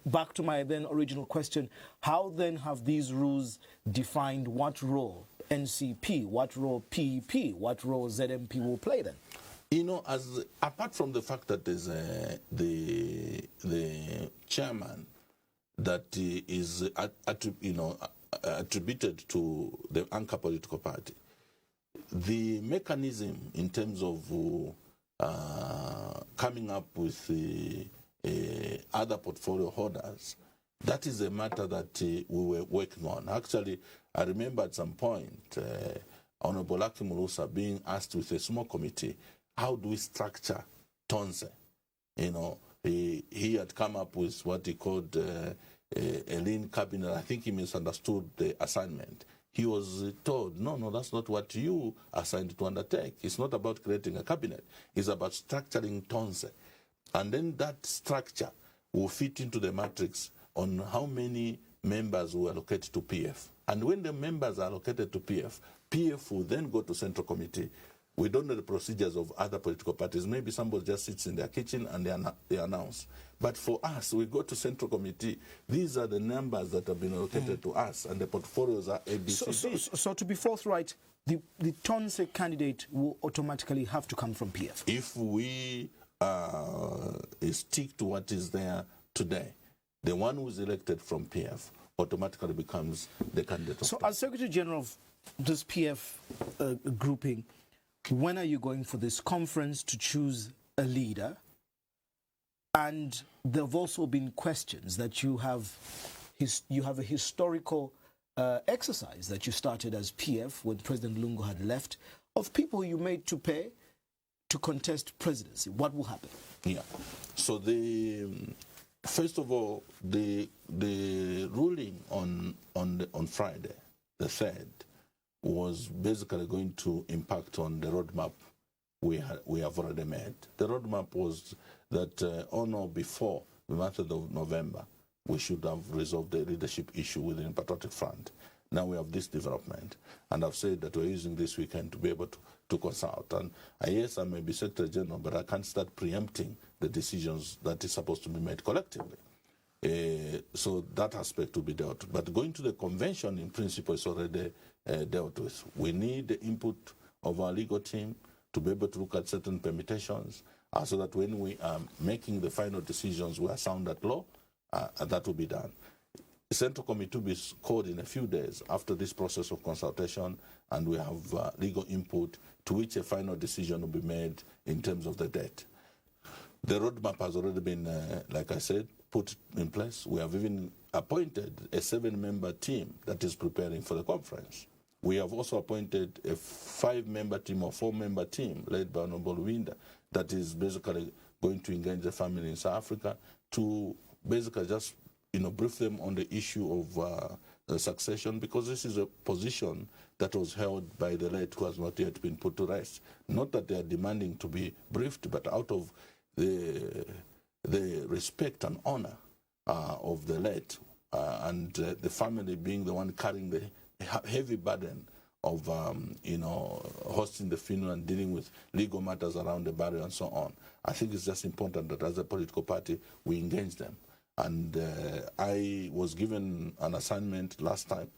Speaker 1: back to my then original question, how then have these rules defined what role NCP, what role PEP, what role ZMP will play then? Apart from the fact that there's the chairman that is attributed to the anchor political party, the mechanism in terms of coming up with other portfolio holders, that is a matter that we were working on. Actually, I remember at some point, Honorable Aki Mulusa being asked with a small committee, how do we structure Tonse? He had come up with what he called a lean cabinet. I think he misunderstood the assignment. He was told, no, that's not what you assigned to undertake. It's not about creating a cabinet. It's about structuring Tonse. And then that structure will fit into the matrix on how many members will allocate to PF. And when the members are allocated to PF, PF will then go to Central Committee. We don't know the procedures of other political parties. Maybe somebody just sits in their kitchen and they announce. But for us, we go to Central Committee. These are the numbers that have been allocated to us, and the portfors are ABCD. So to be forthright, the Tonse candidate will automatically have to come from PF?
Speaker 2: If we stick to what is there today, the one who is elected from PF automatically becomes the candidate.
Speaker 1: So as Secretary General of this PF grouping, when are you going for this conference to choose a leader? And there have also been questions that you have a historical exercise that you started as PF when President Lungu had left, of people you made to pay to contest presidency. What will happen?
Speaker 2: Yeah. So first of all, the ruling on Friday, the 3rd, was basically going to impact on the roadmap we have already made. The roadmap was that on or before the month of November, we should have resolved the leadership issue within Patriotic Front. Now we have this development, and I've said that we're using this weekend to be able to consult. And yes, I may be Secretary General, but I can't start preempting the decisions that is supposed to be made collectively. So that aspect will be dealt with. But going to the convention, in principle, is already dealt with. We need the input of our legal team to be able to look at certain permutations so that when we are making the final decisions, we are sound at law, that will be done. The Central Committee will be called in a few days after this process of consultation, and we have legal input to which a final decision will be made in terms of the date. The roadmap has already been, like I said, put in place. We have even appointed a 7-member team that is preparing for the conference. We have also appointed a 5-member team or 4-member team led by Honorable Winda that is basically going to engage the family in South Africa to basically just brief them on the issue of succession, because this is a position that was held by the late who has not yet been put to rest. Not that they are demanding to be briefed, but out of the the respect and honor of the late, and the family being the one carrying the heavy burden of hosting the funeral and dealing with legal matters around the burial and so on. I think it's just important that as a political party we engage them. And I was given an assignment last time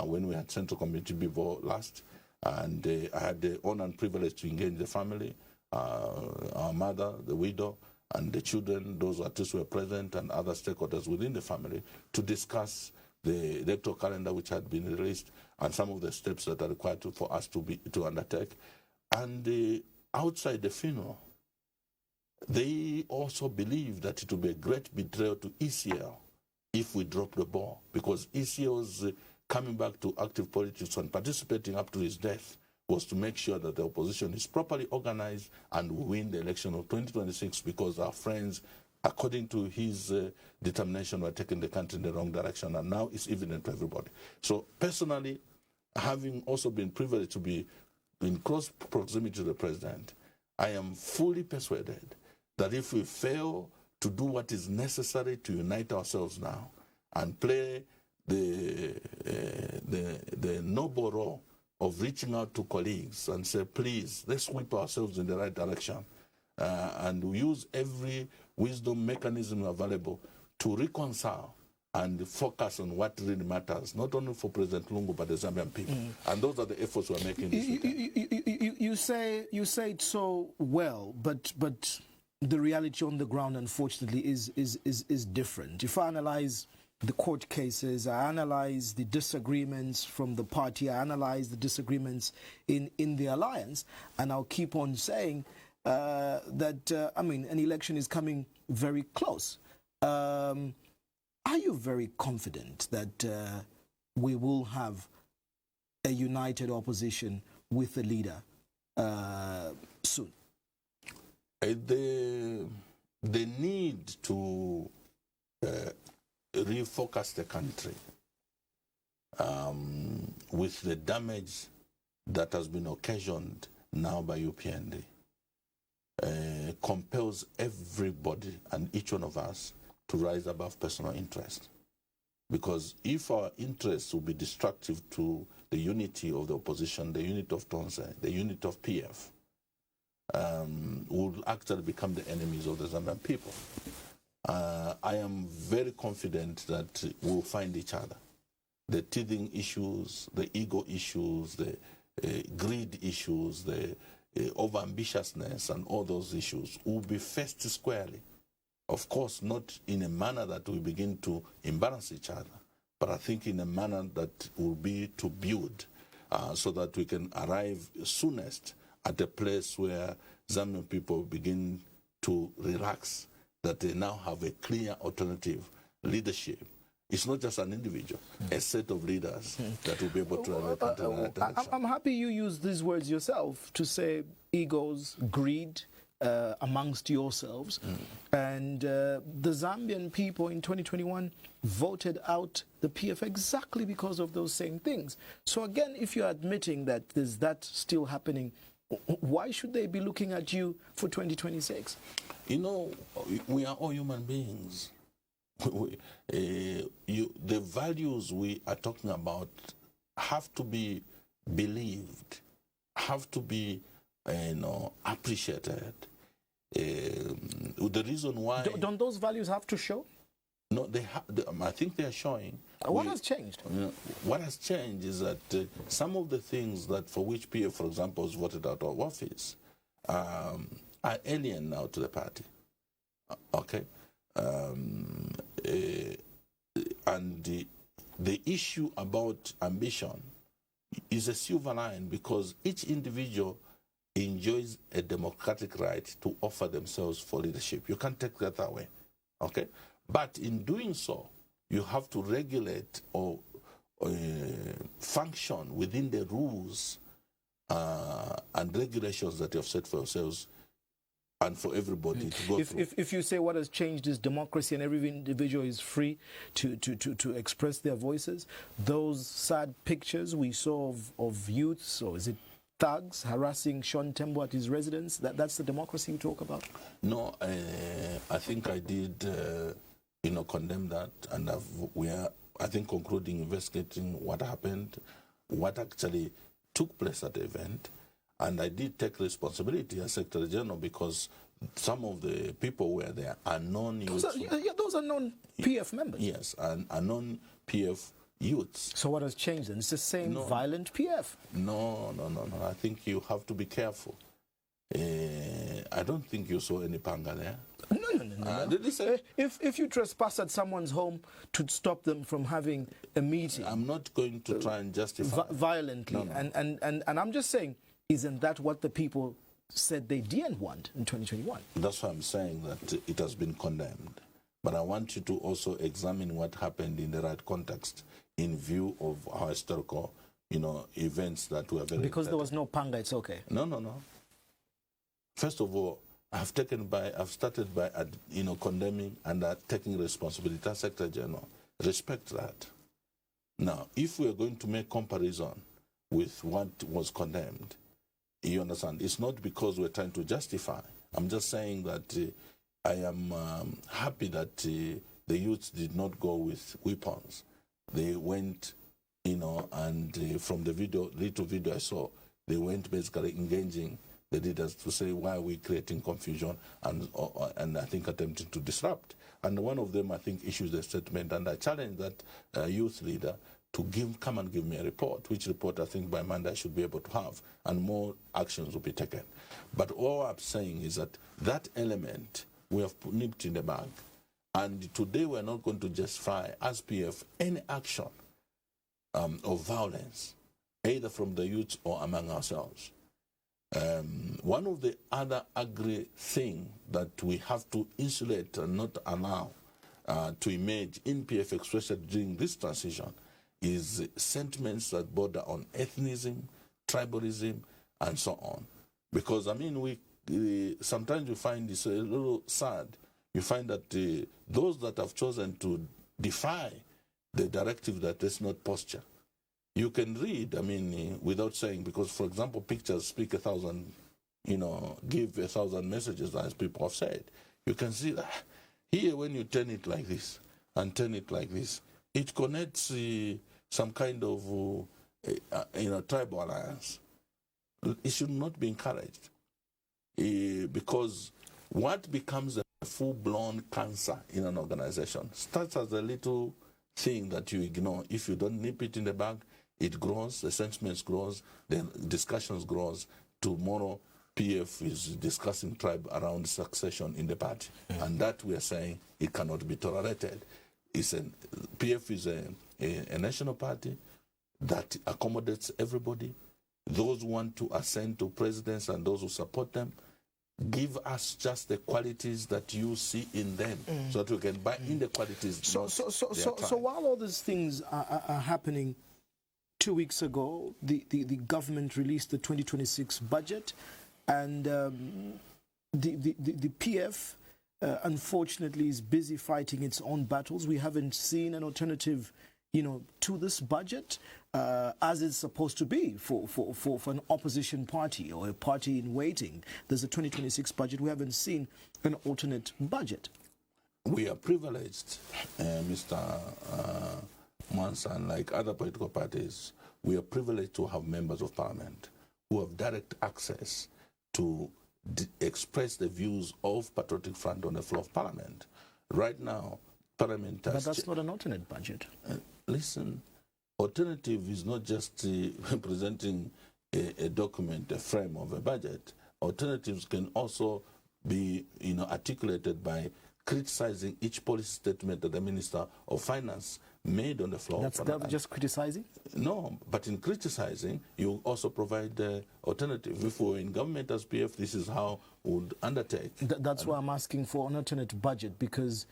Speaker 2: when we had Central Committee before last, and I had the honor and privilege to engage the family, our mother, the widow, and the children, those artists who were present, and other stakeholders within the family, to discuss the electoral calendar which had been released and some of the steps that are required for us to undertake. And outside the funeral, they also believe that it will be a great betrayal to ECL if we drop the ball, because ECL's coming back to active politics and participating up to his death was to make sure that the opposition is properly organized and we win the election of 2026, because our friends, according to his determination, were taking the country in the wrong direction, and now it's evident to everybody. So personally, having also been privileged to be in close proximity to the president, I am fully persuaded that if we fail to do what is necessary to unite ourselves now and play the noble role of reaching out to colleagues and say, please, let's whip ourselves in the right direction, and we use every wisdom mechanism available to reconcile and focus on what really matters, not only for President Lungu, but the Zambian people. And those are the efforts we're making this weekend.
Speaker 1: You say it so well, but the reality on the ground, unfortunately, is different. If I analyze the court cases, I analyze the disagreements from the party, I analyze the disagreements in the alliance, and I'll keep on saying that, an election is coming very close. Are you very confident that we will have a united opposition with a leader soon?
Speaker 2: The need to refocus the country with the damage that has been occasioned now by UPND compels everybody and each one of us to rise above personal interest. Because if our interests will be destructive to the unity of the opposition, the unity of Tonse, the unity of PF, will actually become the enemies of the Zambian people. I am very confident that we'll find each other. The teething issues, the ego issues, the greed issues, the over-ambitiousness and all those issues will be faced squarely. Of course, not in a manner that we begin to embarrass each other, but I think in a manner that will be to build so that we can arrive soonest at a place where Zambian people begin to relax, that they now have a clear alternative leadership. It's not just an individual, a set of leaders that will be able to elevate the right direction.
Speaker 1: I'm happy you use these words yourself to say egos, greed, amongst yourselves. And the Zambian people in 2021 voted out the PF exactly because of those same things. So again, if you're admitting that there's that still happening, why should they be looking at you for 2026?
Speaker 2: You know, we are all human beings. The values we are talking about have to be believed, have to be appreciated. The reason why...
Speaker 1: Don't those values have to show?
Speaker 2: No, I think they are showing.
Speaker 1: What has changed?
Speaker 2: What has changed is that some of the things that for which PF, for example, was voted out of office are alien now to the party. Okay? And the issue about ambition is a silver line, because each individual enjoys a democratic right to offer themselves for leadership. You can't take that away. Okay? But in doing so, you have to regulate or function within the rules and regulations that you have set for yourselves and for everybody to go through.
Speaker 1: If you say what has changed is democracy and every individual is free to express their voices, those sad pictures we saw of youths, or is it thugs harassing Sean Tembo at his residence? That's the democracy you talk about?
Speaker 2: No, I think I did, condemn that, and we are, I think, concluding investigating what happened, what actually took place at the event, and I did take responsibility as Secretary General because some of the people were there are non-youths.
Speaker 1: Those are non-PF members.
Speaker 2: Yes, and are non-PF youths.
Speaker 1: So what has changed then? It's the same violent PF.
Speaker 2: No. I think you have to be careful. I don't think you saw any panga there.
Speaker 1: No.
Speaker 2: Did he say?
Speaker 1: If you trespass at someone's home to stop them from having a meeting,
Speaker 2: I'm not going to try and justify
Speaker 1: violently.
Speaker 2: No.
Speaker 1: And I'm just saying, isn't that what the people said they didn't want in 2021?
Speaker 2: That's why I'm saying that it has been condemned. But I want you to also examine what happened in the right context in view of our historical, events that were very
Speaker 1: Because there was no panga, it's okay.
Speaker 2: No. First of all, I've started by condemning and taking responsibility as Secretary General. Respect that. Now, if we are going to make comparison with what was condemned, you understand, it's not because we're trying to justify. I'm just saying that I am happy that the youths did not go with weapons. They went, and from the little video I saw, they went basically engaging the leaders to say, why are we creating confusion and I think attempting to disrupt. And one of them, I think, issues a statement, and I challenge that youth leader to come and give me a report, which report I think by Monday I should be able to have, and more actions will be taken. But all I'm saying is that element we have nipped in the bag, and today we're not going to justify as PF any action of violence, either from the youth or among ourselves. One of the other ugly things that we have to insulate and not allow to emerge in PF, especially during this transition, is sentiments that border on ethnicism, tribalism, and so on. Because, sometimes you find it's a little sad. You find that those that have chosen to defy the directive that is not posture, you can read, without saying, because, for example, pictures speak 1,000, give 1,000 messages, as people have said. You can see that here, when you turn it like this and turn it like this, it connects some kind of, tribal alliance. It should not be encouraged. Because what becomes a full-blown cancer in an organization starts as a little thing that you ignore. If you don't nip it in the bag, it grows, the sentiments grows, the discussions grows. Tomorrow, PF is discussing tribe around succession in the party. And that we are saying it cannot be tolerated. PF is a national party that accommodates everybody. Those who want to ascend to presidents and those who support them, give us just the qualities that you see in them, so that we can buy in the qualities.
Speaker 1: So while all these things are happening, 2 weeks ago, the government released the 2026 budget, and the PF, unfortunately, is busy fighting its own battles. We haven't seen an alternative, to this budget, as it's supposed to be for an opposition party or a party in waiting. There's a 2026 budget. We haven't seen an alternate budget.
Speaker 2: We are privileged, Mr. Manson, like other political parties. We are privileged to have members of parliament who have direct access to express the views of Patriotic Front on the floor of parliament. Right now, parliament has...
Speaker 1: But that's not an alternate budget.
Speaker 2: Listen, alternative is not just presenting a document, a frame of a budget. Alternatives can also be, articulated by criticizing each policy statement that the Minister of Finance made on the floor.
Speaker 1: That's just criticizing?
Speaker 2: No, but in criticizing, you also provide the alternative. If we're in government as PF, this is how we would undertake.
Speaker 1: That's why I'm asking for an alternate budget, because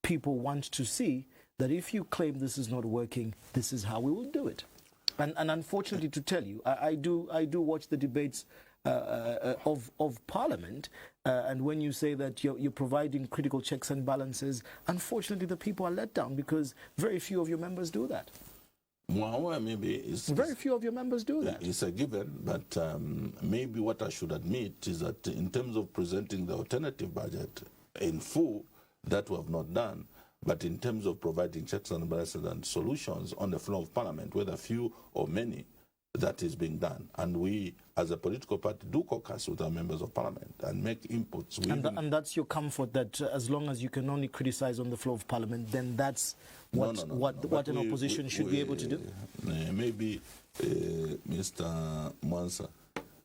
Speaker 1: people want to see that if you claim this is not working, this is how we will do it. And unfortunately, to tell you, I do watch the debates of Parliament, and when you say that you're providing critical checks and balances, unfortunately the people are let down because very few of your members do that.
Speaker 2: Well, maybe it's
Speaker 1: Very few of your members do that.
Speaker 2: It's a given, but maybe what I should admit is that in terms of presenting the alternative budget in full, that we have not done. But in terms of providing checks and balances and solutions on the floor of Parliament, whether few or many, that is being done. And we, as a political party, do caucus with our members of Parliament and make inputs.
Speaker 1: And that's your comfort, that as long as you can only criticize on the floor of Parliament, then that's what an opposition should be able to do?
Speaker 2: Maybe, Mr. Mwansa,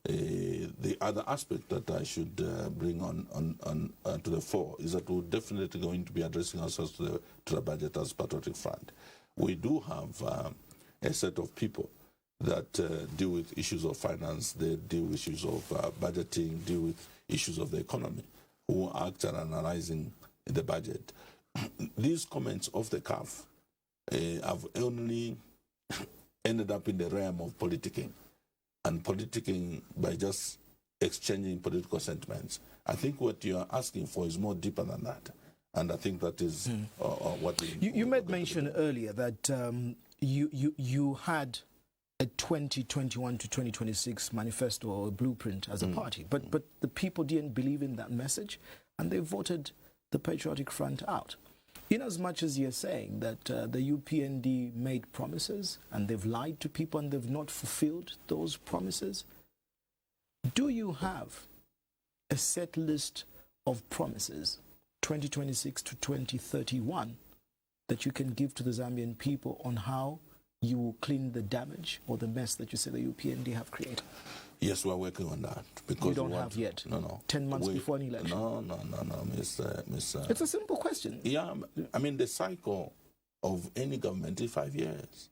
Speaker 2: the other aspect that I should bring on to the fore is that we're definitely going to be addressing ourselves to the budget as Patriotic Front. We do have a set of people that deal with issues of finance, they deal with issues of budgeting, deal with issues of the economy, who act and analyzing the budget. These comments off the cuff have only ended up in the realm of politicking, and politicking by just exchanging political sentiments. I think what you are asking for is more deeper than that, and I think that is what
Speaker 1: you made mention earlier that you had a 2021 to 2026 manifesto or a blueprint as a party, but the people didn't believe in that message, and they voted the Patriotic Front out. In as much as you're saying that the UPND made promises and they've lied to people and they've not fulfilled those promises, do you have a set list of promises, 2026 to 2031, that you can give to the Zambian people on how you will clean the damage or the mess that you say the UPND have created?
Speaker 2: Yes, we're working on that. Because
Speaker 1: you don't have yet?
Speaker 2: No.
Speaker 1: 10 months before an election?
Speaker 2: No, Mr.
Speaker 1: It's a simple question.
Speaker 2: Yeah, I mean, the cycle of any government is 5 years.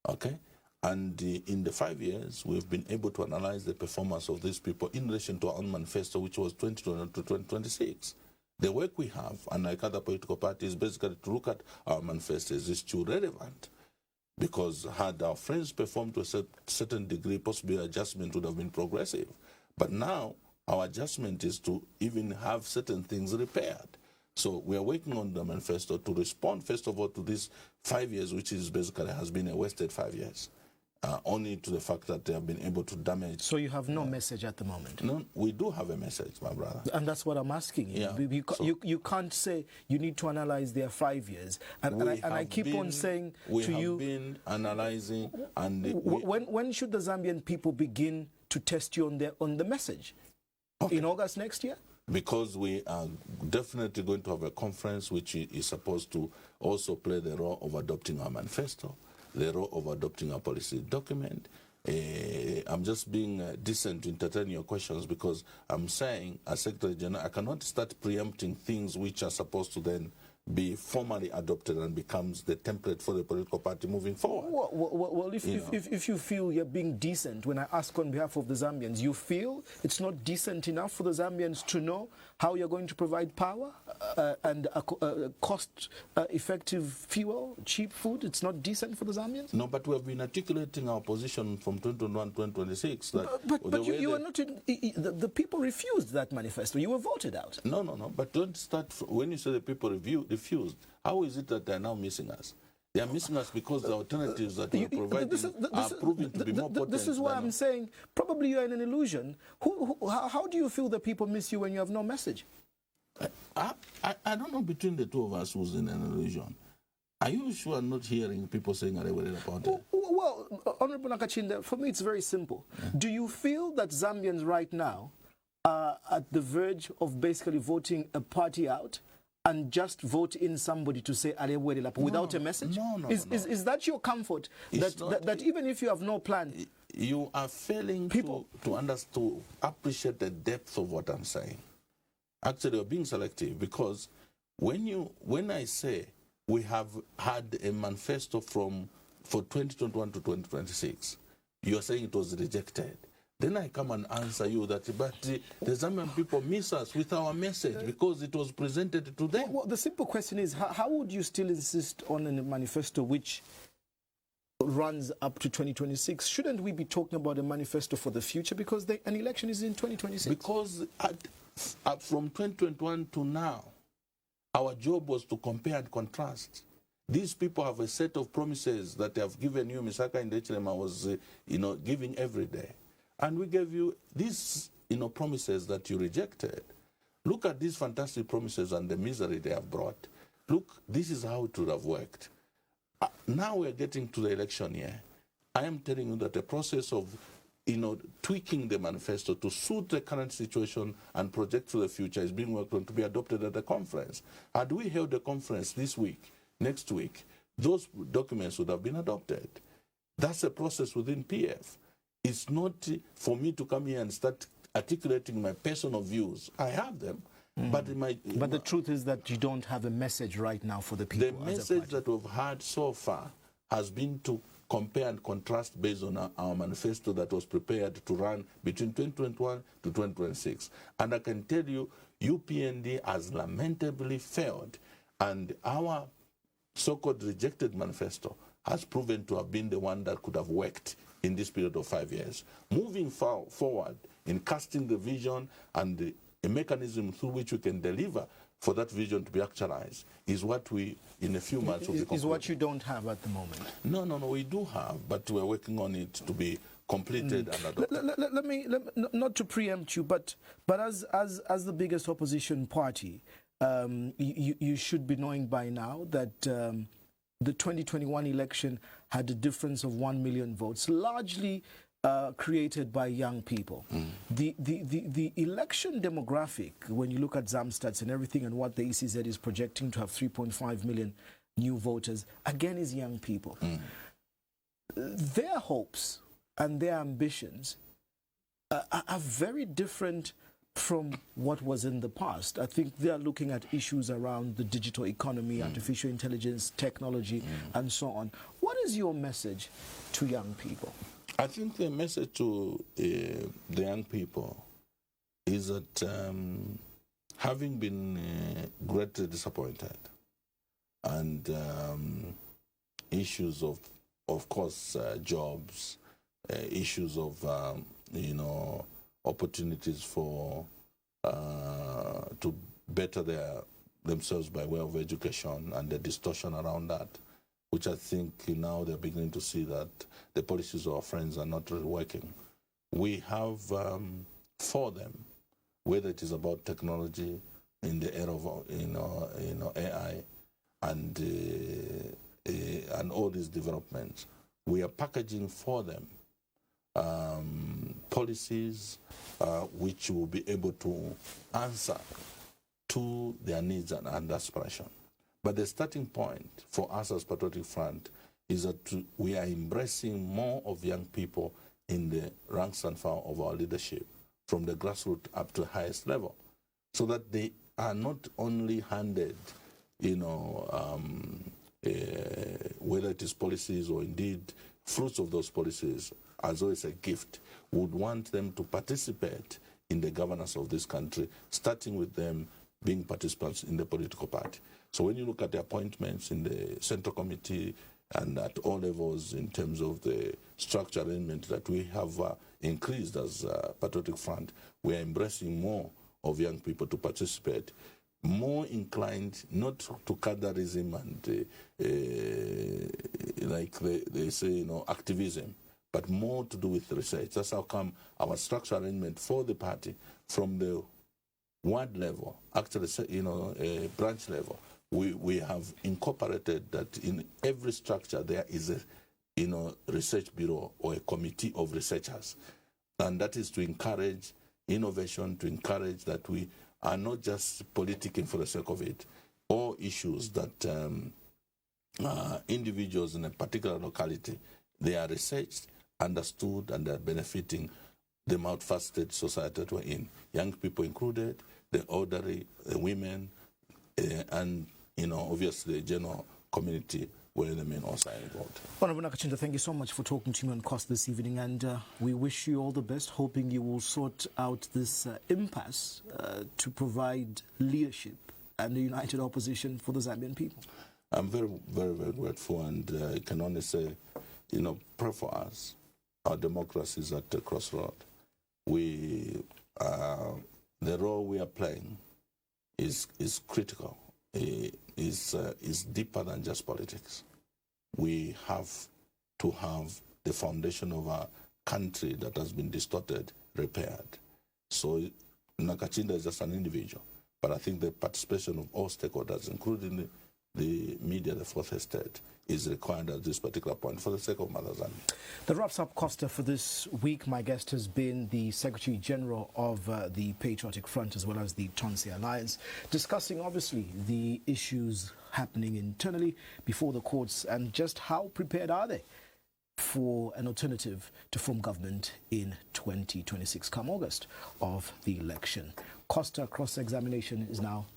Speaker 2: Okay? And in the 5 years, we've been able to analyze the performance of these people in relation to our own manifesto, which was 2020 to 2026. The work we have, unlike other political parties, basically to look at our manifestos is too relevant. Because had our friends performed to a certain degree, possibly adjustment would have been progressive. But now, our adjustment is to even have certain things repaired. So we are working on the manifesto to respond, first of all, to these 5 years, which is basically has been a wasted 5 years. Only to the fact that they have been able to damage.
Speaker 1: So you have no message at the moment?
Speaker 2: No, we do have a message, my brother.
Speaker 1: And that's what I'm asking you.
Speaker 2: Yeah.
Speaker 1: You can't say you need to analyze their 5 years. And I keep on saying to you...
Speaker 2: We have been analyzing and...
Speaker 1: When should the Zambian people begin to test you on the message? Okay. In August next year?
Speaker 2: Because we are definitely going to have a conference which is supposed to also play the role of adopting our manifesto, the role of adopting a policy document. I'm just being decent to entertain your questions because I'm saying, as Secretary General, I cannot start preempting things which are supposed to then be formally adopted and becomes the template for the political party moving forward.
Speaker 1: Well, if you feel you're being decent, when I ask on behalf of the Zambians, you feel it's not decent enough for the Zambians to know how you're going to provide power and cost-effective fuel, cheap food? It's not decent for the Zambians?
Speaker 2: No, but we have been articulating our position from 2021 to 2026.
Speaker 1: But you are not... The people refused that manifesto. You were voted out.
Speaker 2: No. But don't start... When you say the people refused, how is it that they are now missing us? They are missing us because the alternatives that we are providing are proving to be more potent.
Speaker 1: This is why I'm saying probably you are in an illusion. How do you feel that people miss you when you have no message?
Speaker 2: I don't know between the two of us who's in an illusion. Are you sure I'm not hearing people saying about it?
Speaker 1: Well, Honorable Nakachinda, for me it's very simple. Yeah. Do you feel that Zambians right now are at the verge of basically voting a party out and just vote in somebody to say without a message?
Speaker 2: No.
Speaker 1: Is that your comfort? That even if you have no plan...
Speaker 2: You are failing to appreciate the depth of what I'm saying. Actually, you're being selective because when I say we have had a manifesto for 2021 to 2026, you're saying it was rejected. Then I come and answer you that, but the Zambian people miss us with our message because it was presented to them.
Speaker 1: Well, the simple question is, how would you still insist on a manifesto which runs up to 2026? Shouldn't we be talking about a manifesto for the future because an election is in 2026?
Speaker 2: Because from 2021 to now, our job was to compare and contrast. These people have a set of promises that they have given you. Misaka in Dechlema was, giving every day. And we gave you these, promises that you rejected. Look at these fantastic promises and the misery they have brought. Look, this is how it would have worked. Now we're getting to the election year. I am telling you that the process of, tweaking the manifesto to suit the current situation and project to the future is being worked on to be adopted at the conference. Had we held the conference this week, next week, those documents would have been adopted. That's a process within PF. It's not for me to come here and start articulating my personal views. I have them. But
Speaker 1: the truth is that you don't have a message right now for the people.
Speaker 2: The message that we've had so far has been to compare and contrast based on our manifesto that was prepared to run between 2021 to 2026. And I can tell you, UPND has lamentably failed, and our so-called rejected manifesto has proven to have been the one that could have worked in this period of 5 years. Moving forward in casting the vision and a mechanism through which we can deliver for that vision to be actualized is what we, in a few months, will be concluding.
Speaker 1: Is what you don't have at the moment?
Speaker 2: No, we do have, but we're working on it to be completed and adopted.
Speaker 1: Let me not to preempt you, but as the biggest opposition party, you should be knowing by now that the 2021 election had a difference of 1 million votes, largely created by young people. The election demographic, when you look at Zamstats and everything and what the ECZ is projecting to have 3.5 million new voters, again is young people. Their hopes and their ambitions are very different from what was in the past. I think they are looking at issues around the digital economy, artificial intelligence, technology, and so on. What is your message to young people?
Speaker 2: I think the message to the young people is that having been greatly disappointed and issues of course, jobs, issues of, opportunities for to better themselves by way of education and the distortion around that, which I think now they're beginning to see that the policies of our friends are not really working. We have for them, whether it is about technology in the era of AI and all these developments, we are packaging for them policies which will be able to answer to their needs and aspiration. But the starting point for us as Patriotic Front is that we are embracing more of young people in the ranks and file of our leadership, from the grassroots up to the highest level, so that they are not only handed, whether it is policies or indeed fruits of those policies, as though it's a gift. We would want them to participate in the governance of this country, starting with them being participants in the political party. So when you look at the appointments in the Central Committee and at all levels in terms of the structure arrangement that we have increased as Patriotic Front, we are embracing more of young people to participate, more inclined not to cadarism and like they say, activism, but more to do with research. That's how come our structure arrangement for the party from the ward level, actually, branch level, we have incorporated that in every structure there is a research bureau or a committee of researchers. And that is to encourage innovation, to encourage that we are not just politicking for the sake of it. All issues that individuals in a particular locality, they are researched, understood, and are benefiting the multifaceted society that we're in. Young people included, the elderly, the women, and obviously the general community where the men also are involved.
Speaker 1: Honorable Nakachinda, thank you so much for talking to me on COS this evening, and we wish you all the best, hoping you will sort out this impasse to provide leadership and a united opposition for the Zambian people.
Speaker 2: I'm very, very, very grateful, and I can only say, pray for us. Our democracy is at a crossroad. The role we are playing is critical. is deeper than just politics. We have to have the foundation of our country that has been distorted repaired. So Nakachinda is just an individual, but I think the participation of all stakeholders, including the media, the fourth estate, is required at this particular point for the sake of Mother Zambia.
Speaker 1: The wraps up, Costa, for this week. My guest has been the Secretary General of the Patriotic Front as well as the Tonse Alliance, discussing obviously the issues happening internally before the courts and just how prepared are they for an alternative to form government in 2026 come August of the election. Costa cross-examination is now